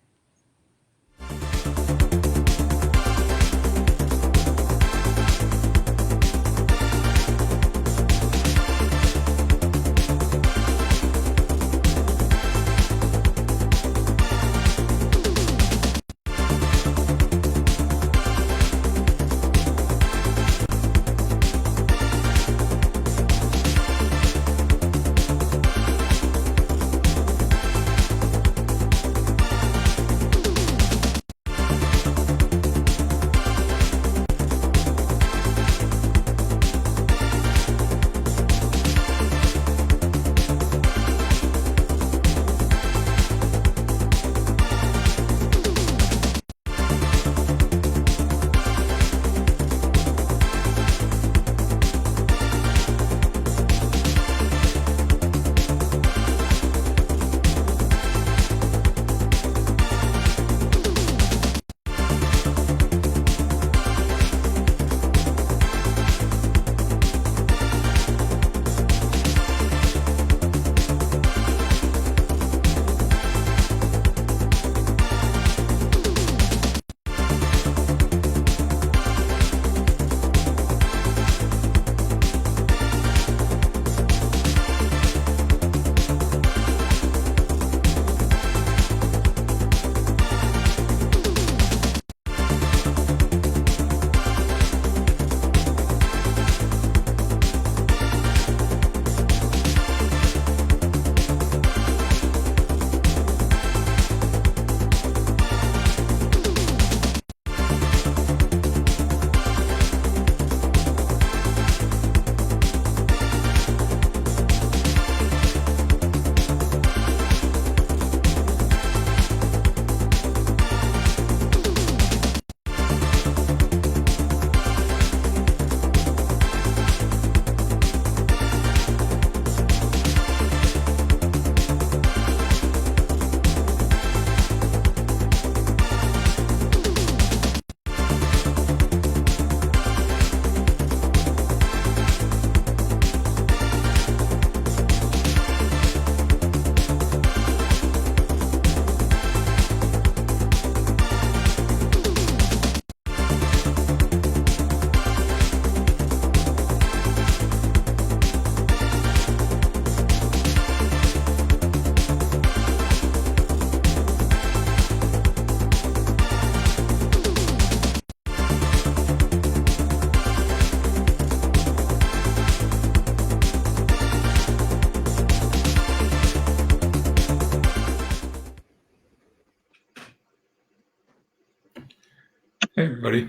Hey everybody,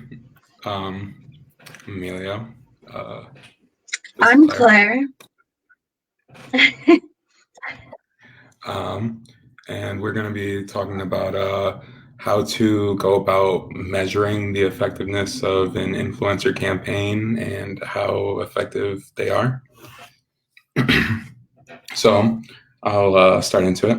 Emilio. I'm Claire. And we're going to be talking about how to go about measuring the effectiveness of an influencer campaign and how effective they are. So I'll start into it.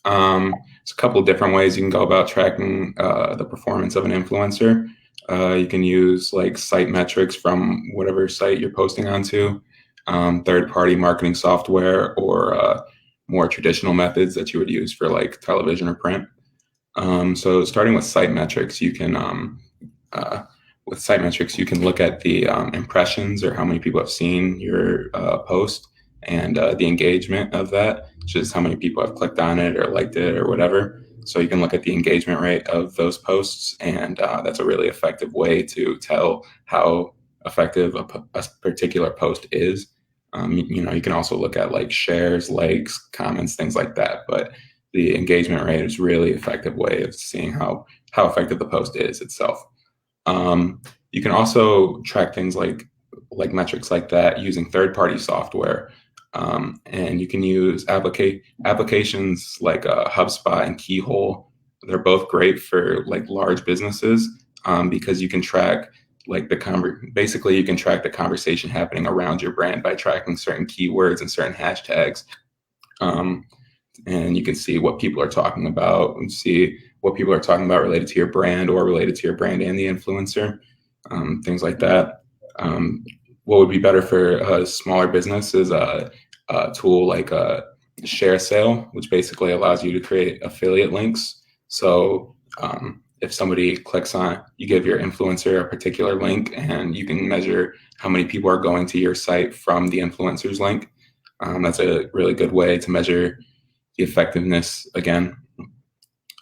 There's a couple of different ways you can go about tracking the performance of an influencer. You can use like site metrics from whatever site you're posting onto, third-party marketing software, or more traditional methods that you would use for like television or print. So starting with site metrics, you can look at the impressions, or how many people have seen your post, and the engagement of that, which is how many people have clicked on it or liked it or whatever. So you can look at the engagement rate of those posts, and that's a really effective way to tell how effective a particular post is. You can also look at like shares, likes, comments, things like that. But the engagement rate is really effective way of seeing how effective the post is itself. You can also track things like metrics like that using third-party software. And you can use applications like HubSpot and Keyhole. They're both great for like large businesses because you can track like basically you can track the conversation happening around your brand by tracking certain keywords and certain hashtags. And you can see what people are talking about and see what people are talking about related to your brand or related to your brand and the influencer, things like that. What would be better for a smaller business is a tool like ShareSale, which basically allows you to create affiliate links. So if somebody clicks on, you give your influencer a particular link, and you can measure how many people are going to your site from the influencer's link. That's a really good way to measure the effectiveness again.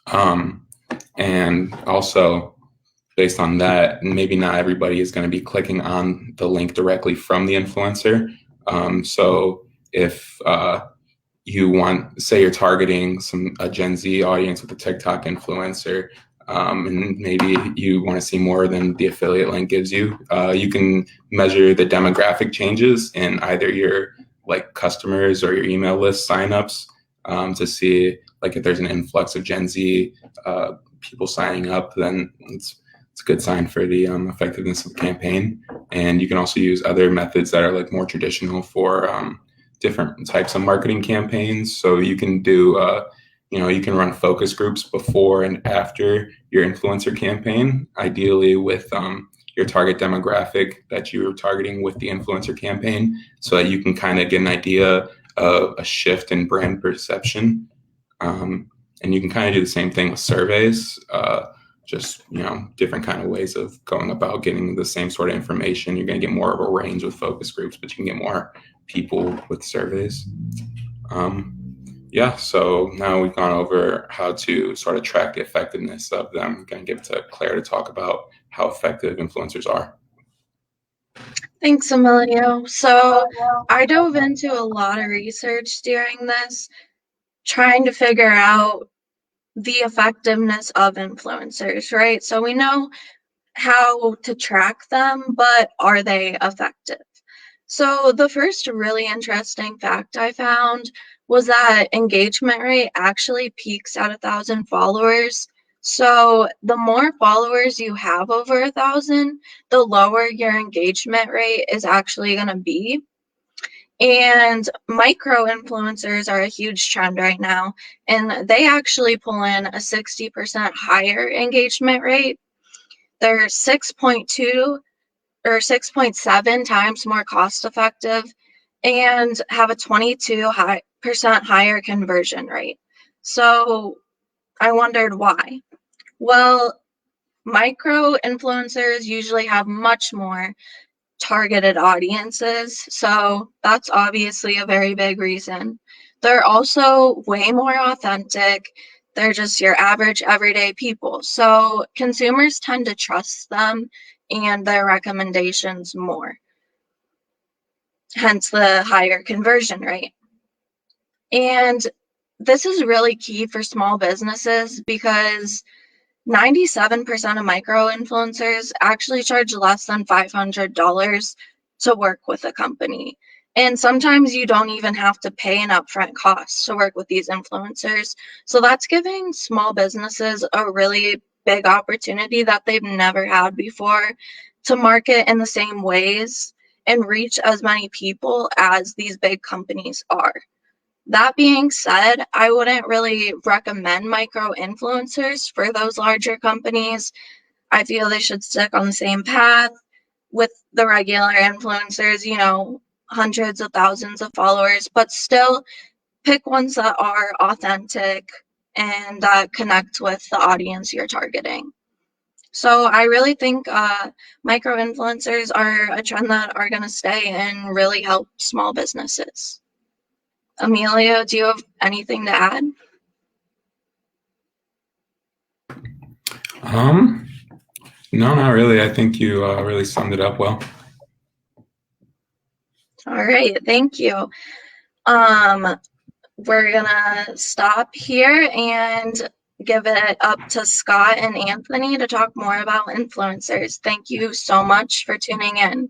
And also, based on that, maybe not everybody is going to be clicking on the link directly from the influencer. So if you want, say you're targeting a Gen Z audience with a TikTok influencer, and maybe you want to see more than the affiliate link gives you, you can measure the demographic changes in either your like customers or your email list signups to see like if there's an influx of Gen Z people signing up, then it's a good sign for the effectiveness of the campaign. And you can also use other methods that are like more traditional for different types of marketing campaigns. So you can do, you can run focus groups before and after your influencer campaign, ideally with your target demographic that you're targeting with the influencer campaign, so that you can kind of get an idea of a shift in brand perception. And you can kind of do the same thing with surveys, just, different kind of ways of going about getting the same sort of information. You're going to get more of a range with focus groups, but you can get more people with surveys. So now we've gone over how to sort of track the effectiveness of them. I'm going to give it to Claire to talk about how effective influencers are. Thanks, Emilio. So I dove into a lot of research during this, trying to figure out the effectiveness of influencers, right? So we know how to track them, but are they effective? So the first really interesting fact I found was that engagement rate actually peaks at 1,000 followers. So the more followers you have over 1,000, the lower your engagement rate is actually going to be. And micro influencers are a huge trend right now, and they actually pull in a 60% higher engagement rate. They're 6.2 or 6.7 times more cost effective and have a 22% higher conversion rate. So I wondered why. Well, micro influencers usually have much more targeted audiences, so that's obviously a very big reason. They're also way more authentic. They're just your average everyday people, so consumers tend to trust them and their recommendations more, hence the higher conversion rate. And this is really key for small businesses because 97% of micro influencers actually charge less than $500 to work with a company. And sometimes you don't even have to pay an upfront cost to work with these influencers. So that's giving small businesses a really big opportunity that they've never had before to market in the same ways and reach as many people as these big companies are. That being said, I wouldn't really recommend micro influencers for those larger companies. I feel they should stick on the same path with the regular influencers, you know, hundreds of thousands of followers, but still pick ones that are authentic and that connect with the audience you're targeting. So I really think micro influencers are a trend that are going to stay and really help small businesses. Amelia, do you have anything to add? No, not really. I think you really summed it up well. All right, thank you. We're gonna stop here and give it up to Scott and Anthony to talk more about influencers. Thank you so much for tuning in.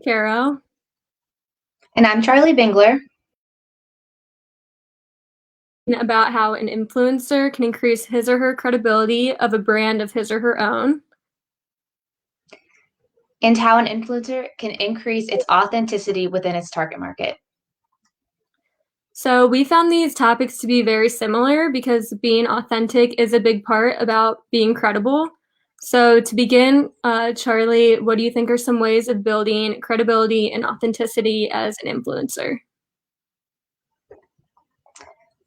Caro. And I'm Charlie Bingler. About how an influencer can increase his or her credibility of a brand of his or her own. And how an influencer can increase its authenticity within its target market. So we found these topics to be very similar because being authentic is a big part about being credible. So to begin, Charlie, what do you think are some ways of building credibility and authenticity as an influencer?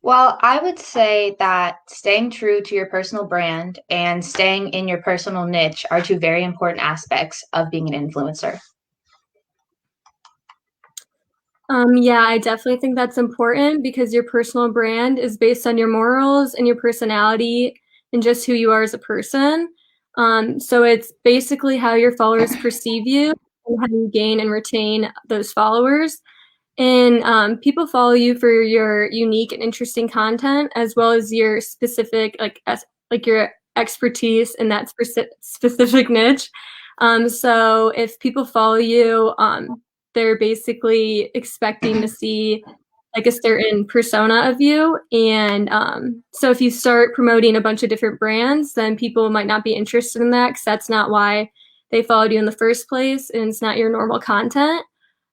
Well, I would say that staying true to your personal brand and staying in your personal niche are two very important aspects of being an influencer. Yeah, I definitely think that's important because your personal brand is based on your morals and your personality and just who you are as a person. So it's basically how your followers perceive you and how you gain and retain those followers. And people follow you for your unique and interesting content, as well as your specific, like your expertise in that specific niche. So if people follow you, they're basically expecting to see like a certain persona of you. And so if you start promoting a bunch of different brands, then people might not be interested in that because that's not why they followed you in the first place, and it's not your normal content.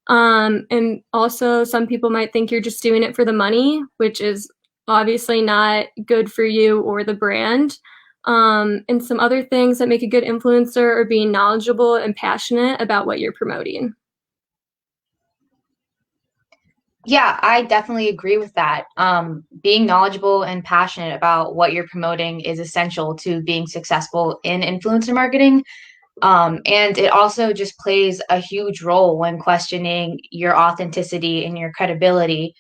And also some people might think you're just doing it for the money, which is obviously not good for you or the brand. And some other things that make a good influencer are being knowledgeable and passionate about what you're promoting. Yeah, I definitely agree with that. Being knowledgeable and passionate about what you're promoting is essential to being successful in influencer marketing. And it also just plays a huge role when questioning your authenticity and your credibility.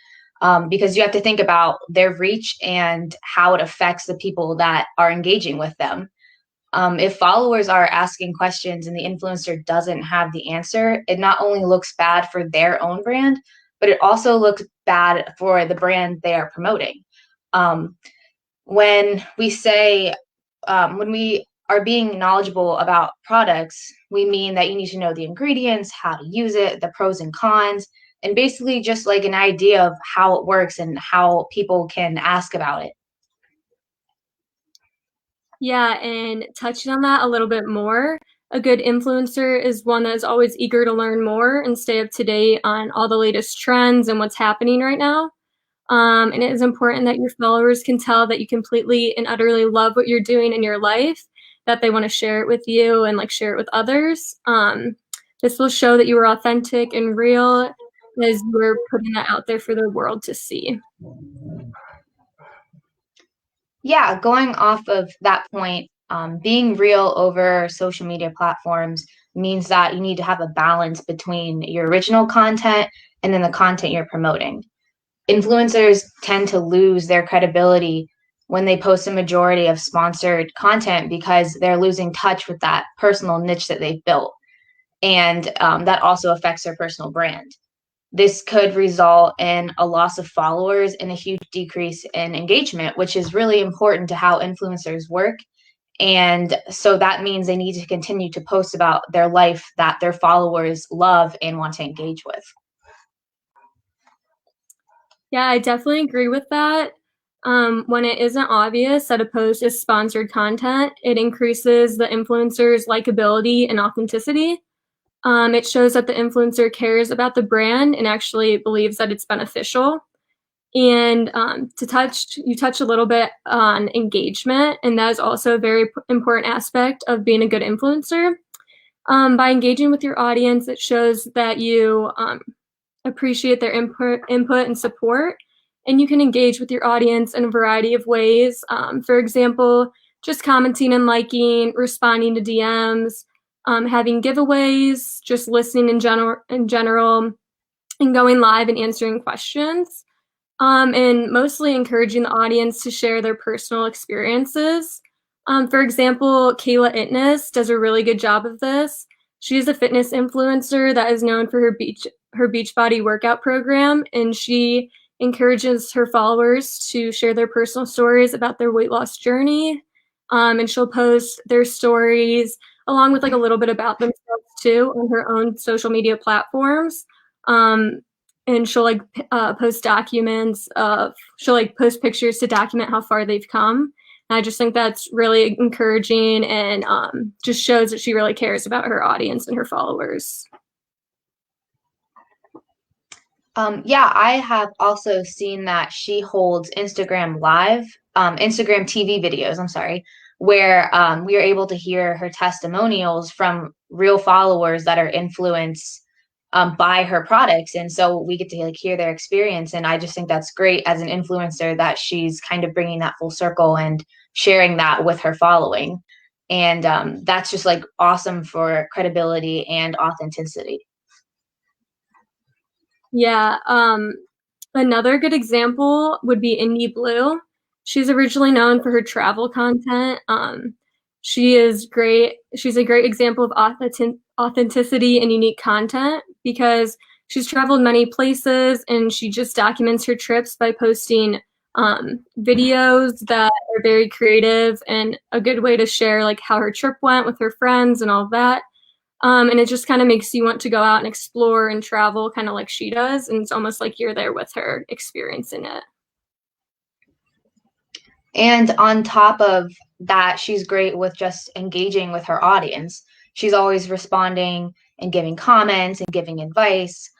because you have to think about their reach and how it affects the people that are engaging with them. If followers are asking questions and the influencer doesn't have the answer, it not only looks bad for their own brand, but it also looks bad for the brand they are promoting. When we say, when we are being knowledgeable about products, we mean that you need to know the ingredients, how to use it, the pros and cons, and basically just like an idea of how it works and how people can ask about it. Yeah, and touching on that a little bit more, a good influencer is one that is always eager to learn more and stay up to date on all the latest trends and what's happening right now. And it is important that your followers can tell that you completely and utterly love what you're doing in your life, that they want to share it with you and like share it with others. This will show that you are authentic and real as you're putting that out there for the world to see. Yeah, going off of that point, being real over social media platforms means that you need to have a balance between your original content and then the content you're promoting. Influencers tend to lose their credibility when they post a majority of sponsored content because they're losing touch with that personal niche that they've built. And that also affects their personal brand. This could result in a loss of followers and a huge decrease in engagement, which is really important to how influencers work. And so that means they need to continue to post about their life that their followers love and want to engage with. Yeah, I definitely agree with that. When it isn't obvious that a post is sponsored content, it increases the influencer's likability and authenticity. It shows that the influencer cares about the brand and actually believes that it's beneficial. And you touch a little bit on engagement, and that is also a very important aspect of being a good influencer. By engaging with your audience, it shows that you appreciate their input and support, and you can engage with your audience in a variety of ways. For example, just commenting and liking, responding to DMs, having giveaways, just listening in general, and going live and answering questions, and mostly encouraging the audience to share their personal experiences. For example, Kayla Itness does a really good job of this. She's a fitness influencer that is known for her Beachbody workout program, and she encourages her followers to share their personal stories about their weight loss journey. And she'll post their stories along with like a little bit about themselves too on her own social media platforms. And she'll like post documents she'll like post pictures to document how far they've come. And I just think that's really encouraging and just shows that she really cares about her audience and her followers. Yeah, I have also seen that she holds Instagram TV videos, I'm sorry, where we are able to hear her testimonials from real followers that are influenced by her products. And so we get to like hear their experience. And I just think that's great as an influencer that she's kind of bringing that full circle and sharing that with her following. And that's just like awesome for credibility and authenticity. Yeah, another good example would be Indie Blue. She's originally known for her travel content. She is great. She's a great example of authenticity and unique content because she's traveled many places and she just documents her trips by posting videos that are very creative and a good way to share like how her trip went with her friends and all of that. And it just kind of makes you want to go out and explore and travel kind of like she does. And it's almost like you're there with her experiencing it. And on top of that, she's great with just engaging with her audience. She's always responding and giving comments and giving advice.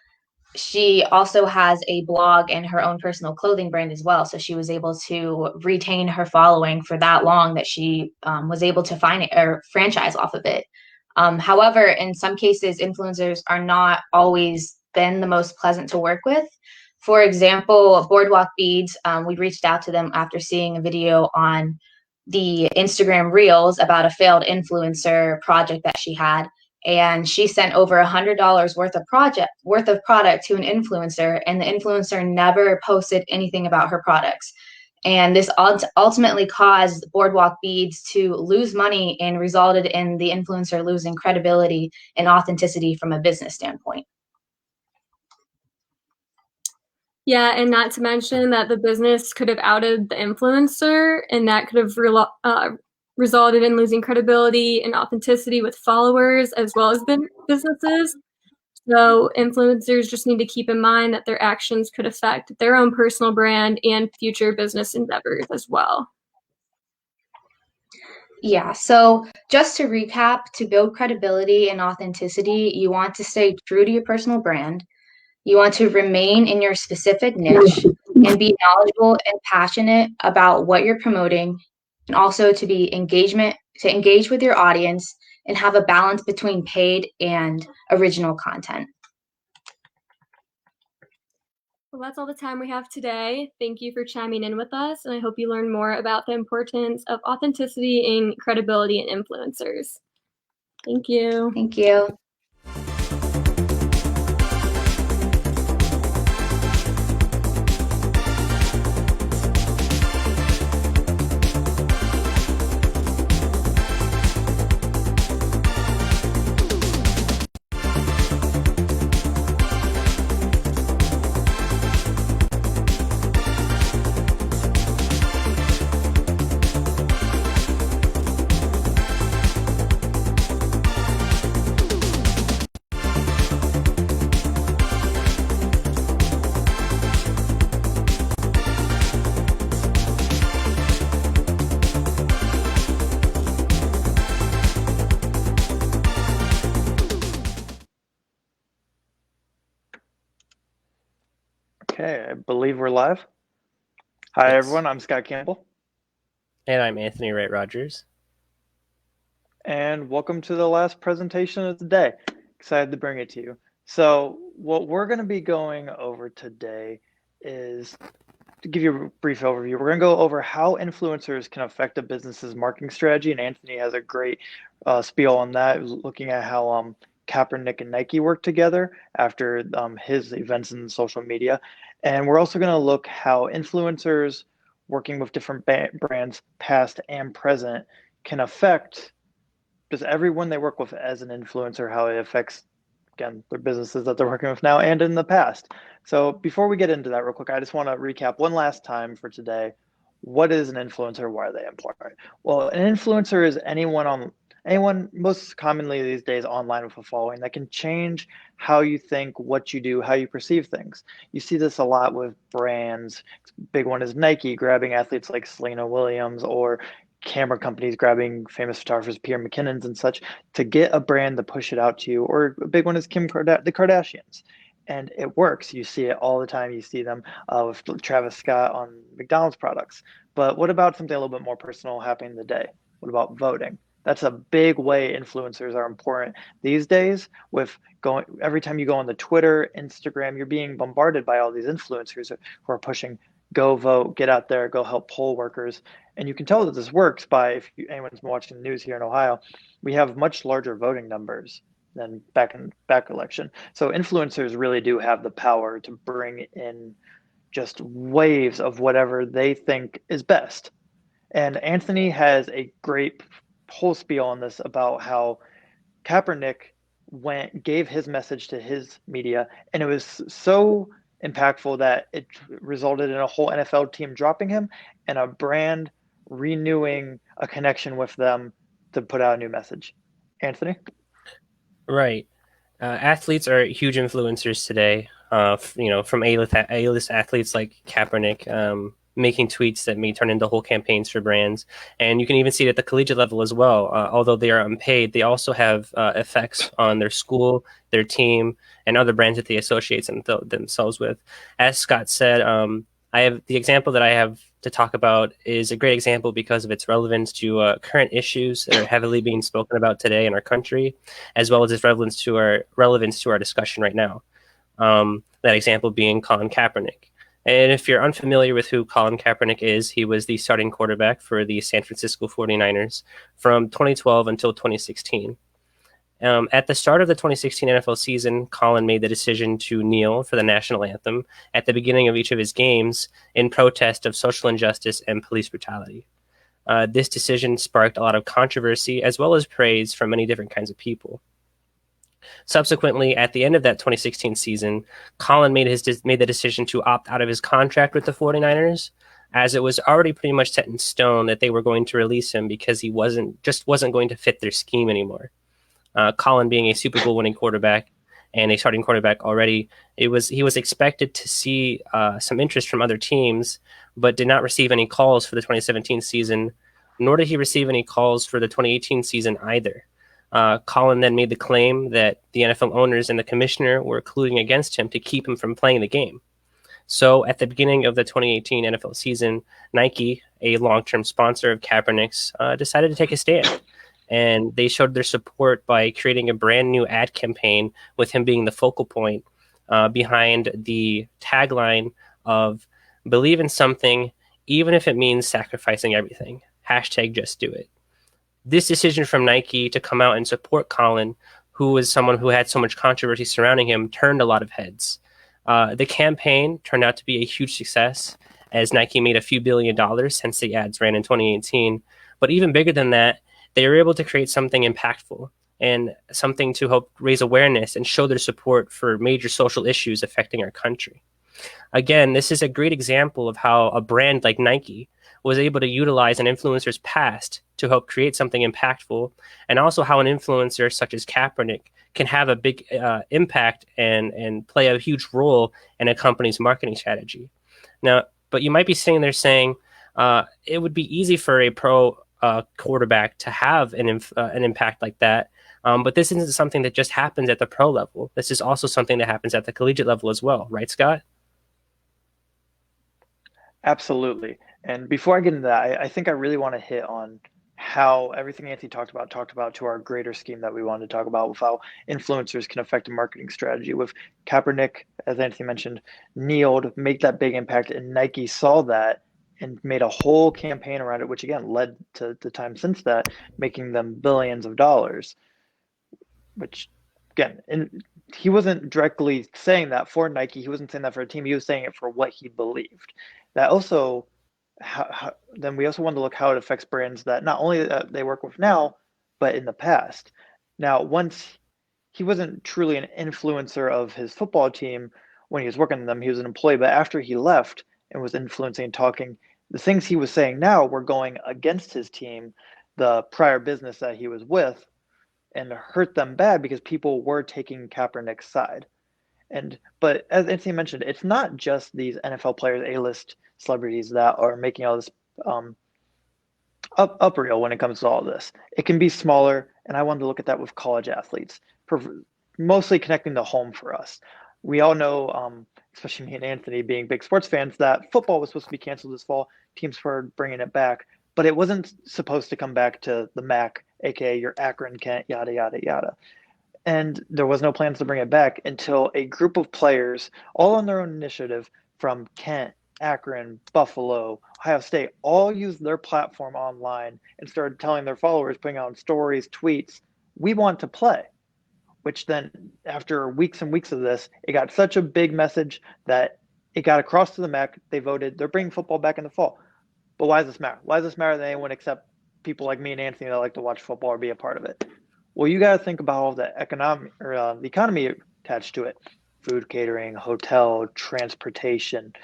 She also has a blog and her own personal clothing brand as well. So she was able to retain her following for that long that she was able to find it or franchise off of it. However, in some cases, influencers are not always been the most pleasant to work with. For example, Boardwalk Beads, we reached out to them after seeing a video on the Instagram Reels about a failed influencer project that she had. and she sent over $100 worth of product to an influencer, and the influencer never posted anything about her products. And this ultimately caused Boardwalk Beads to lose money and resulted in the influencer losing credibility and authenticity from a business standpoint. Yeah, and not to mention that the business could have outed the influencer, and that could have resulted in losing credibility and authenticity with followers as well as businesses. So influencers just need to keep in mind that their actions could affect their own personal brand and future business endeavors as well. Yeah, so just to recap, to build credibility and authenticity, you want to stay true to your personal brand. You want to remain in your specific niche and be knowledgeable and passionate about what you're promoting, and also to engage with your audience and have a balance between paid and original content. Well, that's all the time we have today. Thank you for chiming in with us, and I hope you learn more about the importance of authenticity and credibility in influencers. Thank you. Thank you. Okay, I believe we're live. Hi, everyone. I'm Scott Campbell. And I'm Anthony Wright Rogers. And welcome to the last presentation of the day. Excited to bring it to you. So what we're going to be going over today is, to give you a brief overview, we're going to go over how influencers can affect a business's marketing strategy. And Anthony has a great spiel on that, looking at how Kaepernick and Nike work together after his events in social media. And we're also going to look how influencers working with different brands, past and present, can affect just everyone they work with as an influencer, how it affects, again, their businesses that they're working with now and in the past. So before we get into that real quick, I just want to recap one last time for today. What is an influencer? Why are they important? Well, an influencer is anyone most commonly these days online with a following that can change how you think, what you do, how you perceive things. You see this a lot with brands. Big one is Nike grabbing athletes like Serena Williams, or camera companies grabbing famous photographers, Pierre McKinnon's and such, to get a brand to push it out to you. Or a big one is the Kardashians. And it works. You see it all the time. You see them with Travis Scott on McDonald's products. But what about something a little bit more personal happening today? What about voting? That's a big way influencers are important these days. With every time you go on the Twitter, Instagram, you're being bombarded by all these influencers who are pushing, go vote, get out there, go help poll workers. And you can tell that this works by, if anyone's watching the news here in Ohio, we have much larger voting numbers than back election. So influencers really do have the power to bring in just waves of whatever they think is best. And Anthony has a great whole spiel on this about how Kaepernick gave his message to his media, and it was so impactful that it resulted in a whole NFL team dropping him and a brand renewing a connection with them to put out a new message. Anthony? Right. Athletes are huge influencers today. From A-list athletes like Kaepernick, making tweets that may turn into whole campaigns for brands. And you can even see it at the collegiate level as well. Although they are unpaid, they also have effects on their school, their team, and other brands that they associate themselves with. As Scott said, I have the example that I have to talk about is a great example because of its relevance to current issues that are heavily being spoken about today in our country, as well as its relevance to our discussion right now. That example being Colin Kaepernick. And if you're unfamiliar with who Colin Kaepernick is, he was the starting quarterback for the San Francisco 49ers from 2012 until 2016. At the start of the 2016 NFL season, Colin made the decision to kneel for the national anthem at the beginning of each of his games in protest of social injustice and police brutality. This decision sparked a lot of controversy as well as praise from many different kinds of people. Subsequently, at the end of that 2016 season, Colin made the decision to opt out of his contract with the 49ers, as it was already pretty much set in stone that they were going to release him because he wasn't going to fit their scheme anymore. Colin being a Super Bowl winning quarterback and a starting quarterback already, he was expected to see some interest from other teams, but did not receive any calls for the 2017 season, nor did he receive any calls for the 2018 season either. Colin then made the claim that the NFL owners and the commissioner were colluding against him to keep him from playing the game. So at the beginning of the 2018 NFL season, Nike, a long-term sponsor of Kaepernick's, decided to take a stand. And they showed their support by creating a brand new ad campaign with him being the focal point behind the tagline of "Believe in something, even if it means sacrificing everything. #JustDoIt." This decision from Nike to come out and support Colin, who was someone who had so much controversy surrounding him, turned a lot of heads. The campaign turned out to be a huge success, as Nike made a few $1 billion since the ads ran in 2018. But even bigger than that, they were able to create something impactful and something to help raise awareness and show their support for major social issues affecting our country. Again, this is a great example of how a brand like Nike was able to utilize an influencer's past to help create something impactful, and also how an influencer such as Kaepernick can have a big impact and play a huge role in a company's marketing strategy. Now, but you might be sitting there saying, it would be easy for a pro quarterback to have an impact like that. But this isn't something that just happens at the pro level. This is also something that happens at the collegiate level as well. Right, Scott? Absolutely. And before I get into that, I think I really want to hit on how everything Anthony talked about to our greater scheme that we wanted to talk about, with how influencers can affect a marketing strategy. With Kaepernick, as Anthony mentioned, kneeled, make that big impact, and Nike saw that and made a whole campaign around it, which again led to the time since that, making them billions of dollars. Which, again, he wasn't directly saying that for Nike. He wasn't saying that for a team. He was saying it for what he believed. That also, then we also want to look how it affects brands that not only they work with now, but in the past. Now, once he wasn't truly an influencer of his football team when he was working with them, he was an employee. But after he left and was influencing and talking, the things he was saying now were going against his team, the prior business that he was with, and hurt them bad because people were taking Kaepernick's side. But as Anthony mentioned, it's not just these NFL players, A-list celebrities that are making all this uproar when it comes to all this. It can be smaller, and I wanted to look at that with college athletes, mostly connecting to home for us. We all know, especially me and Anthony being big sports fans, that football was supposed to be canceled this fall. Teams were bringing it back, but it wasn't supposed to come back to the MAC, aka your Akron, Kent, yada, yada, yada. And there was no plans to bring it back until a group of players, all on their own initiative, from Kent, Akron, Buffalo, Ohio State, all used their platform online and started telling their followers, putting out stories, tweets, we want to play. Which then, after weeks and weeks of this, it got such a big message that it got across to the MAC. They voted, they're bringing football back in the fall. But why does this matter? Why does this matter to anyone except people like me and Anthony that like to watch football or be a part of it? Well, you got to think about all the the economy attached to it: food, catering, hotel, transportation.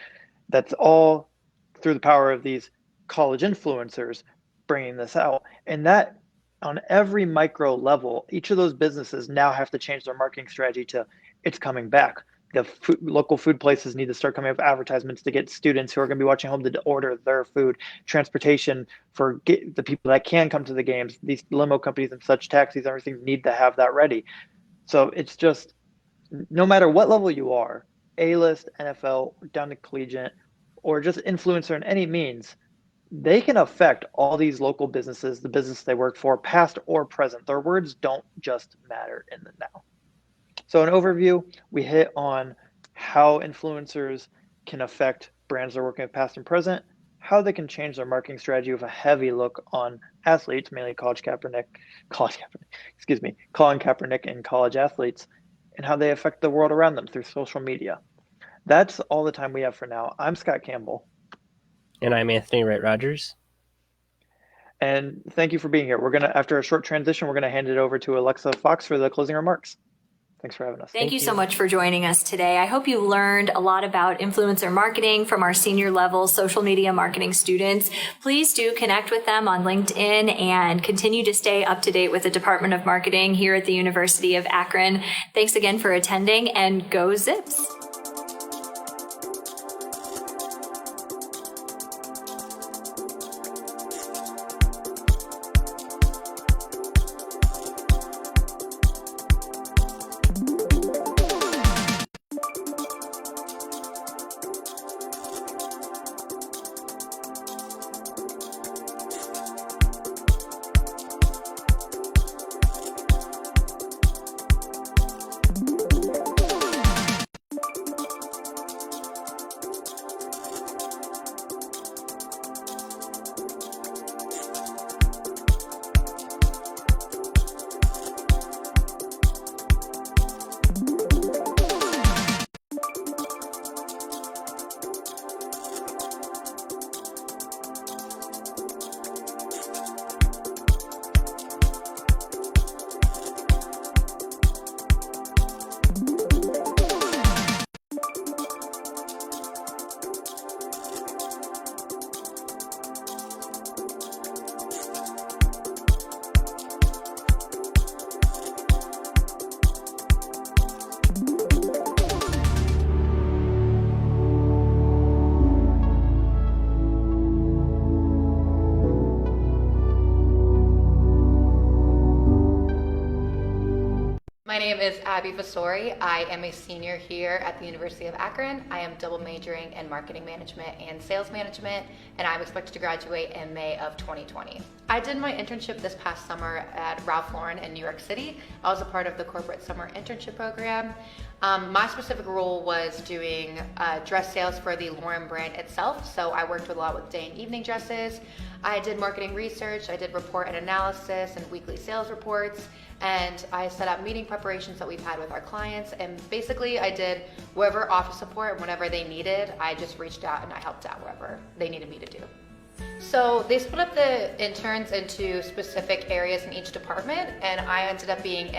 That's all through the power of these college influencers bringing this out. And that, on every micro level, each of those businesses now have to change their marketing strategy to it's coming back. The local food places need to start coming up with advertisements to get students who are going to be watching home to order their food. Transportation for the people that can come to the games. These limo companies and such, taxis, everything need to have that ready. So it's just, no matter what level you are, A-list, NFL, down to collegiate, or just influencer in any means, they can affect all these local businesses, the business they work for, past or present. Their words don't just matter in the now. So an overview, we hit on how influencers can affect brands they're working with past and present, how they can change their marketing strategy with a heavy look on athletes, mainly Colin Kaepernick and college athletes, and how they affect the world around them through social media. That's all the time we have for now. I'm Scott Campbell. And I'm Anthony Wright Rogers. And thank you for being here. After a short transition, we're gonna hand it over to Alexa Fox for the closing remarks. Thanks for having us. Thank you so much for joining us today. I hope you learned a lot about influencer marketing from our senior level social media marketing students. Please do connect with them on LinkedIn and continue to stay up to date with the Department of Marketing here at the University of Akron. Thanks again for attending, and go Zips. My name is Abby Vasori. I am a senior here at the University of Akron. I am double majoring in marketing management and sales management, and I'm expected to graduate in May of 2020. I did my internship this past summer at Ralph Lauren in New York City. I was a part of the corporate summer internship program. My specific role was doing dress sales for the Lauren brand itself. So I worked a lot with day and evening dresses. I did marketing research, I did report and analysis and weekly sales reports, and I set up meeting preparations that we've had with our clients. And basically I did wherever office support and whatever they needed, I just reached out and I helped out wherever they needed me to do. So they split up the interns into specific areas in each department, and I ended up being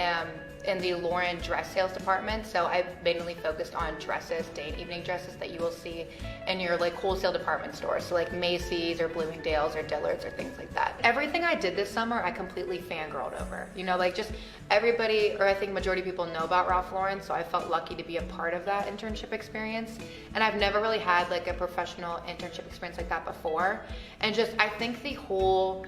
in the Lauren dress sales department. So I mainly focused on dresses, day and evening dresses that you will see in your like wholesale department stores. So like Macy's or Bloomingdale's or Dillard's or things like that. Everything I did this summer, I completely fangirled over. You know, like just everybody, or I think majority of people know about Ralph Lauren. So I felt lucky to be a part of that internship experience. And I've never really had like a professional internship experience like that before. And just, I think the whole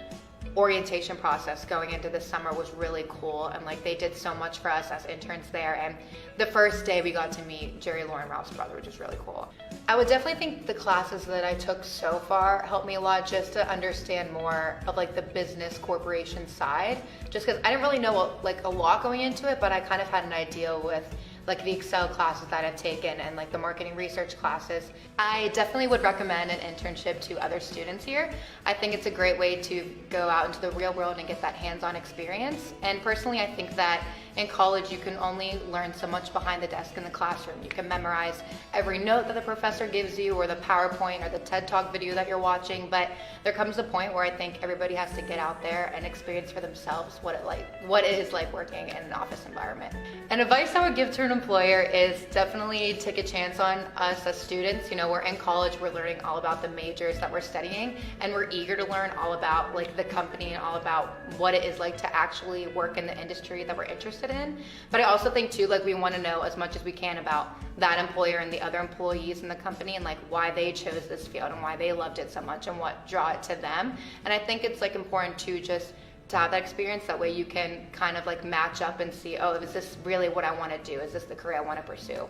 orientation process going into this summer was really cool, and like they did so much for us as interns there. And the first day we got to meet Jerry Lauren, Ralph's brother, which is really cool. I would definitely think the classes that I took so far helped me a lot just to understand more of like the business corporation side, just because I didn't really know like a lot going into it, but I kind of had an idea with like the Excel classes that I've taken and like the marketing research classes. I definitely would recommend an internship to other students here. I think it's a great way to go out into the real world and get that hands-on experience. And personally, I think that in college, you can only learn so much behind the desk in the classroom. You can memorize every note that the professor gives you, or the PowerPoint or the TED Talk video that you're watching, but there comes a point where I think everybody has to get out there and experience for themselves what it is like working in an office environment. And advice I would give to an employer is definitely take a chance on us as students. You know, we're in college, we're learning all about the majors that we're studying, and we're eager to learn all about like the company and all about what it is like to actually work in the industry that we're interested in. But I also think too, like we want to know as much as we can about that employer and the other employees in the company, and like why they chose this field and why they loved it so much and what draw it to them. And I think it's like important to just to have that experience. That way you can kind of like match up and see, oh, is this really what I want to do? Is this the career I want to pursue?